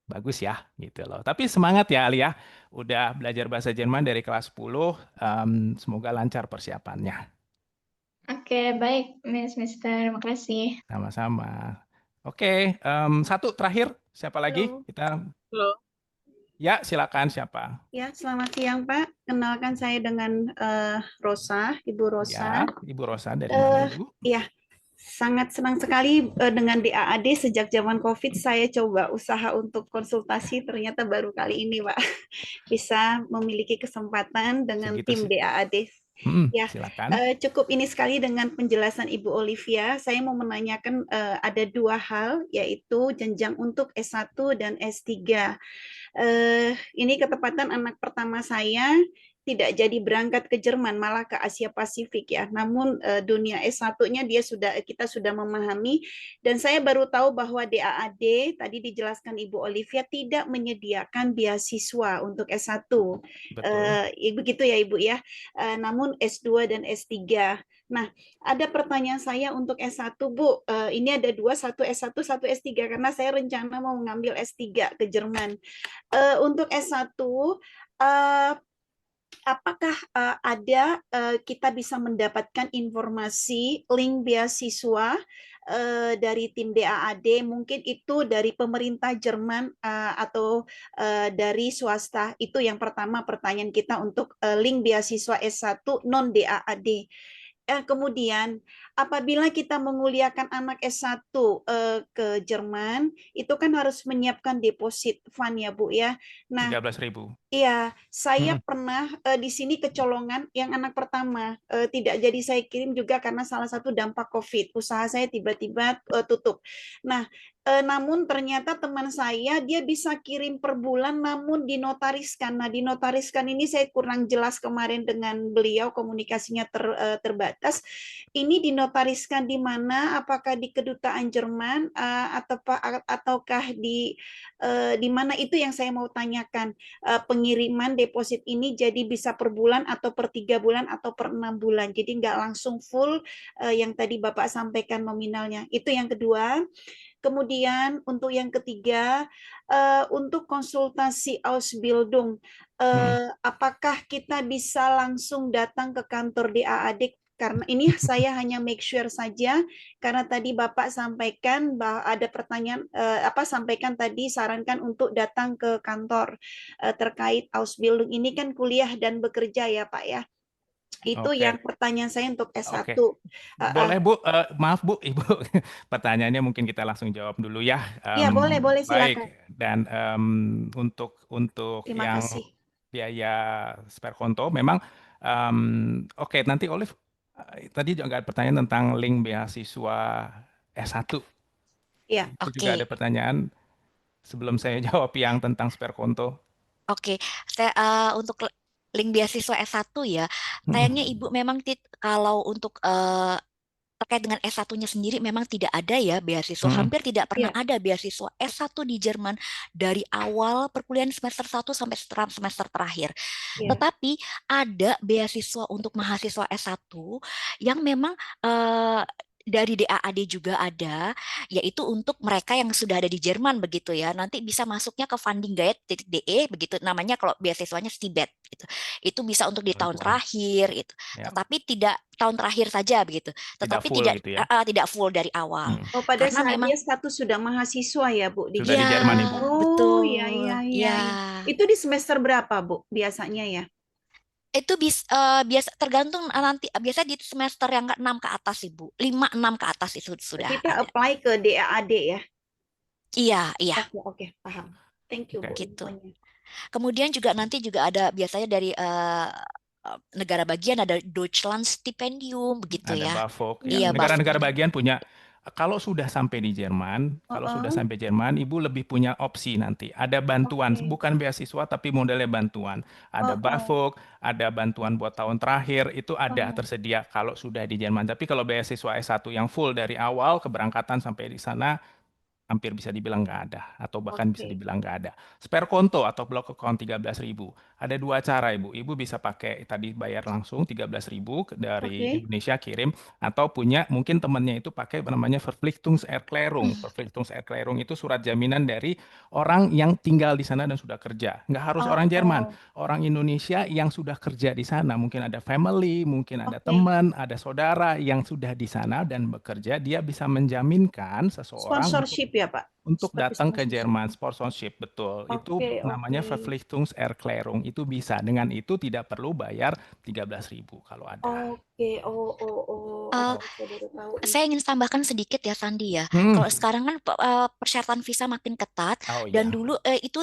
bagus ya gitu loh. Tapi semangat ya Ali ya. Udah belajar bahasa Jerman dari kelas 10. Semoga lancar persiapannya. Oke, baik, Mister. Makasih. Sama-sama. Oke, satu terakhir. Siapa lagi? Halo. Kita Halo. ya silakan siapa? Ya, selamat siang Pak. Kenalkan saya dengan Rosa, Ibu Rosa. Ya, Ibu Rosa dari mana Ibu? Ya, sangat senang sekali dengan DAAD sejak zaman COVID saya coba usaha untuk konsultasi, ternyata baru kali ini Pak bisa memiliki kesempatan dengan Segitu tim sih. DAAD. Ya, Silakan. cukup ini sekali dengan penjelasan Ibu Olivia. Saya mau menanyakan ada dua hal, yaitu jenjang untuk S1 dan S3. Ini ketepatan anak pertama saya tidak jadi berangkat ke Jerman, malah ke Asia Pasifik ya. Namun dunia S1-nya kita sudah memahami, dan saya baru tahu bahwa DAAD tadi dijelaskan Ibu Olivia tidak menyediakan beasiswa untuk S1. Begitu ya Ibu ya. Namun S2 dan S3. Nah, ada pertanyaan saya untuk S1 Bu. Ini ada dua, satu S1, satu S3 karena saya rencana mau mengambil S3 ke Jerman. Untuk S1 apakah ada kita bisa mendapatkan informasi link beasiswa dari tim DAAD, mungkin itu dari pemerintah Jerman atau dari swasta? Itu yang pertama pertanyaan kita untuk link beasiswa S1 non DAAD. Kemudian apabila kita menguliakan anak S1 ke Jerman, itu kan harus menyiapkan deposit fund ya Bu ya. Nah, 13.000. iya, saya pernah di sini kecolongan yang anak pertama tidak jadi saya kirim juga karena salah satu dampak COVID. Usaha saya tiba-tiba tutup. Nah, namun ternyata teman saya dia bisa kirim per bulan namun dinotariskan. Nah, dinotariskan ini saya kurang jelas kemarin dengan beliau, komunikasinya terbatas. Ini dinotariskan di mana? Apakah di kedutaan Jerman ataukah di mana? Itu yang saya mau tanyakan. Pengiriman deposit ini jadi bisa per bulan atau per 3 bulan atau per 6 bulan. Jadi nggak langsung full yang tadi Bapak sampaikan nominalnya. Itu yang kedua. Kemudian untuk yang ketiga, untuk konsultasi Ausbildung, apakah kita bisa langsung datang ke kantor DAAD? Karena ini saya hanya make sure saja, karena tadi Bapak sampaikan bahwa ada pertanyaan, sampaikan tadi sarankan untuk datang ke kantor terkait Ausbildung. Ini kan kuliah dan bekerja ya Pak ya. Itu yang pertanyaan saya untuk S1. Boleh Bu, maaf Bu, Ibu, pertanyaannya mungkin kita langsung jawab dulu ya. Iya, boleh silakan. Baik, dan untuk Terima yang kasih. biaya spare konto, memang nanti Olive tadi juga ada pertanyaan tentang link beasiswa S1. Iya. Itu juga ada pertanyaan sebelum saya jawab yang tentang spare konto. Oke, saya untuk link beasiswa S1 ya, sayangnya Ibu memang kalau untuk terkait dengan S1-nya sendiri memang tidak ada ya beasiswa, hampir tidak pernah ada beasiswa S1 di Jerman dari awal perkuliahan semester 1 sampai semester terakhir. Tetapi ada beasiswa untuk mahasiswa S1 yang memang dari DAAD juga ada, yaitu untuk mereka yang sudah ada di Jerman begitu ya. Nanti bisa masuknya ke fundingguide.de begitu namanya, kalau beasiswanya Stibet gitu. Itu bisa untuk di tahun terakhir itu. Tetapi tidak tahun terakhir saja begitu. Tetapi tidak full dari awal. Oh, pada saat dia status sudah mahasiswa ya, Bu? Sudah di Jerman, Ibu. Oh, betul. Iya. Itu di semester berapa, Bu? Biasanya ya? Itu biasa tergantung nanti, biasa di semester yang ke-6 ke atas Ibu. 5-6 ke atas itu sudah kita ada. apply ke DAAD ya? Iya. Oke, paham. Thank you, Bu. Gitu. Kemudian juga nanti juga ada biasanya dari negara bagian ada Deutschland Stipendium begitu Ada ya. BAföG. Iya, Negara-negara BAföG. bagian punya. Kalau sudah sampai di Jerman, Ibu lebih punya opsi nanti. Ada bantuan, Oke. bukan beasiswa tapi modelnya bantuan. Ada BAföG, ada bantuan buat tahun terakhir, itu ada tersedia kalau sudah di Jerman. Tapi kalau beasiswa S1 yang full dari awal keberangkatan sampai di sana, hampir bisa dibilang nggak ada, atau bahkan bisa Oke. dibilang nggak ada. Spare konto atau blok account 13.000. Ada dua cara, Ibu. Ibu bisa pakai tadi bayar langsung 13.000 dari Oke. Indonesia kirim, atau punya mungkin temannya itu pakai namanya Verpflichtungserklärung. Verpflichtungserklärung itu surat jaminan dari orang yang tinggal di sana dan sudah kerja. Nggak harus orang Jerman, orang Indonesia yang sudah kerja di sana. Mungkin ada family, mungkin ada teman, ada saudara yang sudah di sana dan bekerja. Dia bisa menjaminkan seseorang Sponsorship ya, Pak? untuk Seperti datang ke sponsorship. Jerman, sponsorship, betul. Itu Oke, namanya oke. Verpflichtungserklärung. Itu bisa. Dengan itu tidak perlu bayar 13.000 kalau ada. Oke, Eh, saya baru tahu nih. Saya ingin tambahkan sedikit ya Sandi ya. Hmm. Kalau sekarang kan persyaratan visa makin ketat Oh dan iya, dulu itu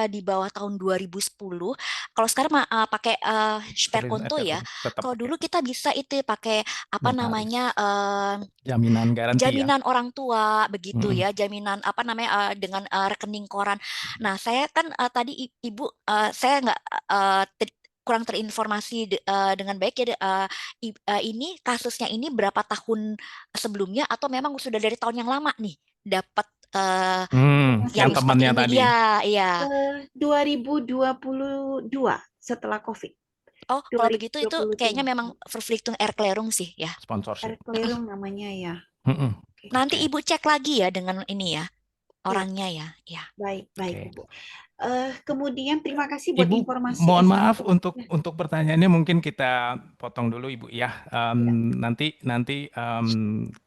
di bawah tahun 2010. Kalau sekarang pakai spare konto ya. tetap Kalau pakai dulu kita bisa itu pakai apa notaris. namanya Jaminan garansi ya. jaminan orang tua begitu Mm-mm. ya, jaminan apa namanya dengan rekening koran. Nah, saya kan tadi Ibu saya nggak kurang terinformasi dengan baik ya ini kasusnya ini berapa tahun sebelumnya atau memang sudah dari tahun yang lama nih dapat Yang seperti temannya ini. tadi. Iya. 2022 setelah COVID. Oh, kalau begitu itu 2022. kayaknya memang Verpflichtungserklärung sih ya. Sponsorship. Erklärung namanya ya. Mm-mm. Oke. Nanti Oke. Ibu cek lagi ya dengan ini ya, orangnya ya. Ya. Baik, Oke. Ibu. Kemudian terima kasih buat Ibu, informasi mohon S1. maaf untuk pertanyaannya mungkin kita potong dulu Ibu ya. Nanti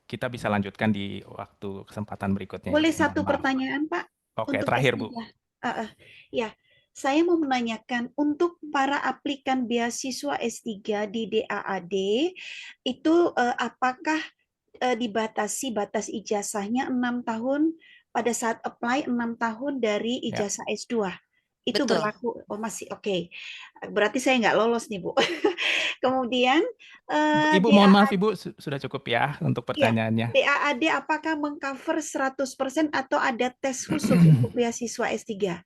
kita bisa lanjutkan di waktu kesempatan berikutnya. Boleh Ibu. satu Mohon maaf. pertanyaan, Pak? Oke, Untuk terakhir S3. Bu. Ya, saya mau menanyakan untuk para aplikan beasiswa S3 di DAAD itu apakah dibatasi batas ijazahnya 6 tahun pada saat apply 6 tahun dari ijazah S2? Itu Betul. berlaku masih oke. Berarti saya nggak lolos nih, Bu. Kemudian Ibu mohon maaf Ibu sudah cukup ya untuk pertanyaannya. DAAD apakah mengcover 100% atau ada tes khusus untuk beasiswa S3?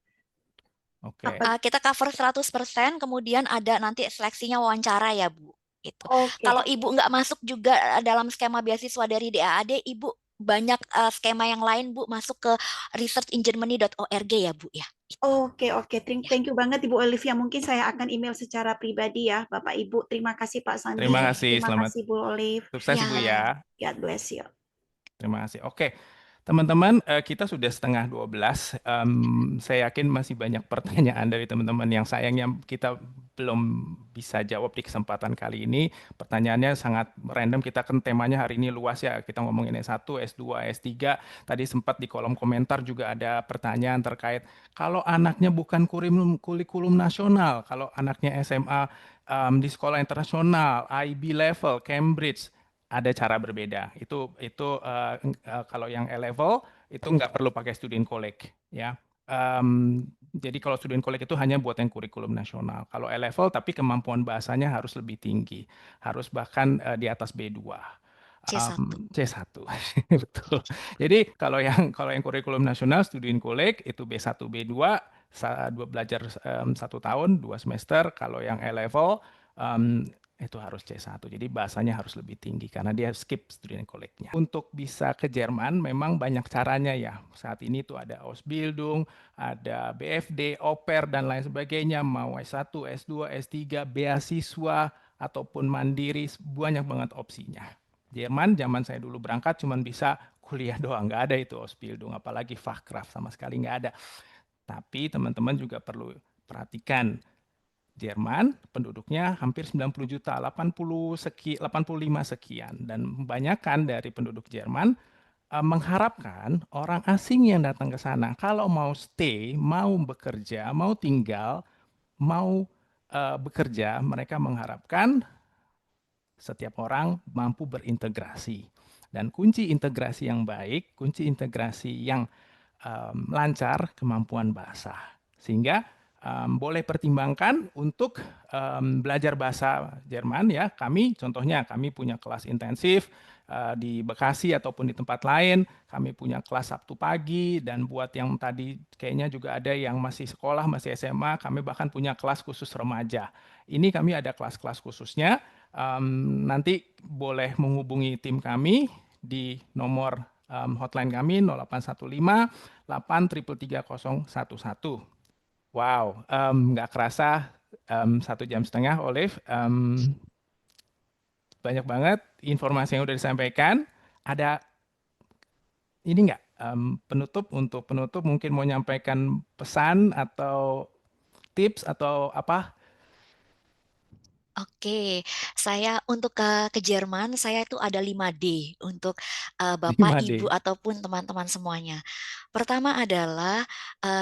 Oke. Kita cover 100%, kemudian ada nanti seleksinya wawancara ya Bu. Itu. Oke. Kalau Ibu nggak masuk juga dalam skema beasiswa dari DAAD, Ibu banyak skema yang lain Bu, masuk ke researchingermany.org ya Bu ya. Oke. Thank you banget Ibu Olivia. Mungkin saya akan email secara pribadi ya Bapak Ibu. Terima kasih Pak Sandi. Terima kasih. Terima Selamat kasih Bu Olive. sukses Ibu ya. God bless you. Terima kasih. Oke, teman-teman, kita sudah 11:30. Saya yakin masih banyak pertanyaan dari teman-teman yang sayangnya kita belum bisa jawab di kesempatan kali ini. Pertanyaannya sangat random. Kita kan temanya hari ini luas ya. Kita ngomongin S1, S2, S3. Tadi sempat di kolom komentar juga ada pertanyaan terkait kalau anaknya bukan kurikulum nasional, kalau anaknya SMA di sekolah internasional, IB level, Cambridge, ada cara berbeda. Itu kalau yang A-level itu nggak perlu pakai student college ya. Jadi kalau student college itu hanya buat yang kurikulum nasional. Kalau A-level tapi kemampuan bahasanya harus lebih tinggi, harus bahkan di atas B2. C1. Betul. Jadi kalau yang kurikulum nasional student college itu B1, B2, belajar 1 tahun, 2 semester. Kalau yang A-level itu harus C1. Jadi bahasanya harus lebih tinggi karena dia skip student college-nya. Untuk bisa ke Jerman memang banyak caranya ya. Saat ini tuh ada Ausbildung, ada BFD, au pair dan lain sebagainya, mau S1, S2, S3, beasiswa ataupun mandiri, banyak banget opsinya. Jerman zaman saya dulu berangkat cuma bisa kuliah doang, nggak ada itu Ausbildung, apalagi Fachkraft sama sekali nggak ada. Tapi teman-teman juga perlu perhatikan Jerman penduduknya hampir 90 juta, 85 sekian. Dan kebanyakan dari penduduk Jerman mengharapkan orang asing yang datang ke sana, kalau mau stay, mau bekerja, mau tinggal, mau bekerja, mereka mengharapkan setiap orang mampu berintegrasi. Dan kunci integrasi yang baik, kunci integrasi yang lancar, kemampuan bahasa. Sehingga boleh pertimbangkan untuk belajar bahasa Jerman ya. Contohnya kami punya kelas intensif di Bekasi ataupun di tempat lain. Kami punya kelas Sabtu pagi, dan buat yang tadi kayaknya juga ada yang masih sekolah, masih SMA, kami bahkan punya kelas khusus remaja. Ini kami ada kelas-kelas khususnya. Nanti boleh menghubungi tim kami di nomor hotline kami 0815 8333011. Wow, nggak kerasa 1,5 jam, Olive. Banyak banget informasi yang udah disampaikan. Ada ini nggak penutup mungkin mau nyampaikan pesan atau tips atau apa? Oke, saya untuk ke Jerman, saya itu ada 5D untuk Bapak, 5D. Ibu, ataupun teman-teman semuanya. Pertama adalah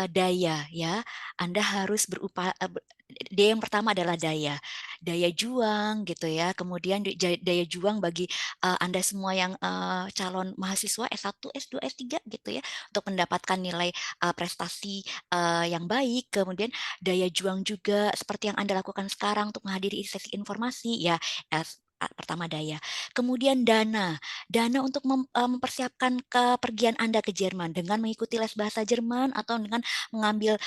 daya, ya. Anda harus D yang pertama adalah daya juang gitu ya. Kemudian daya juang bagi Anda semua yang calon mahasiswa S1, S2, S3 gitu ya, untuk mendapatkan nilai prestasi yang baik. Kemudian daya juang juga seperti yang Anda lakukan sekarang untuk menghadiri sesi informasi ya. Pertama daya, kemudian dana untuk mempersiapkan kepergian Anda ke Jerman dengan mengikuti les bahasa Jerman atau dengan mengambil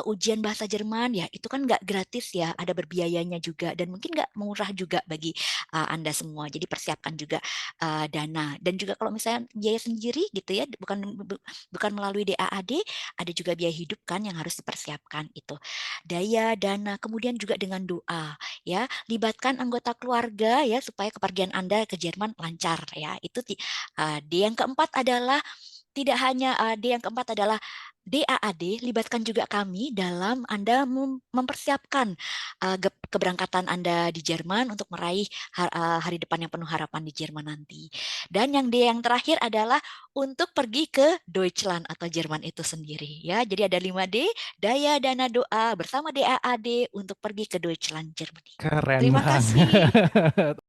ujian bahasa Jerman ya. Itu kan nggak gratis ya, ada berbiayanya juga, dan mungkin nggak murah juga bagi Anda semua. Jadi persiapkan juga dana, dan juga kalau misalnya biaya sendiri gitu ya, bukan melalui DAAD, ada juga biaya hidup kan yang harus dipersiapkan. Itu daya, dana, kemudian juga dengan doa ya. Libatkan anggota keluarga ya supaya kepergian Anda ke Jerman lancar ya. Itu D yang keempat adalah DAAD, libatkan juga kami dalam Anda mempersiapkan keberangkatan Anda di Jerman untuk meraih hari depan yang penuh harapan di Jerman nanti. Dan yang D yang terakhir adalah untuk pergi ke Deutschland atau Jerman itu sendiri ya. Jadi ada 5D, daya, dana, doa bersama DAAD untuk pergi ke Deutschland, Germany. Keren Terima banget. kasih.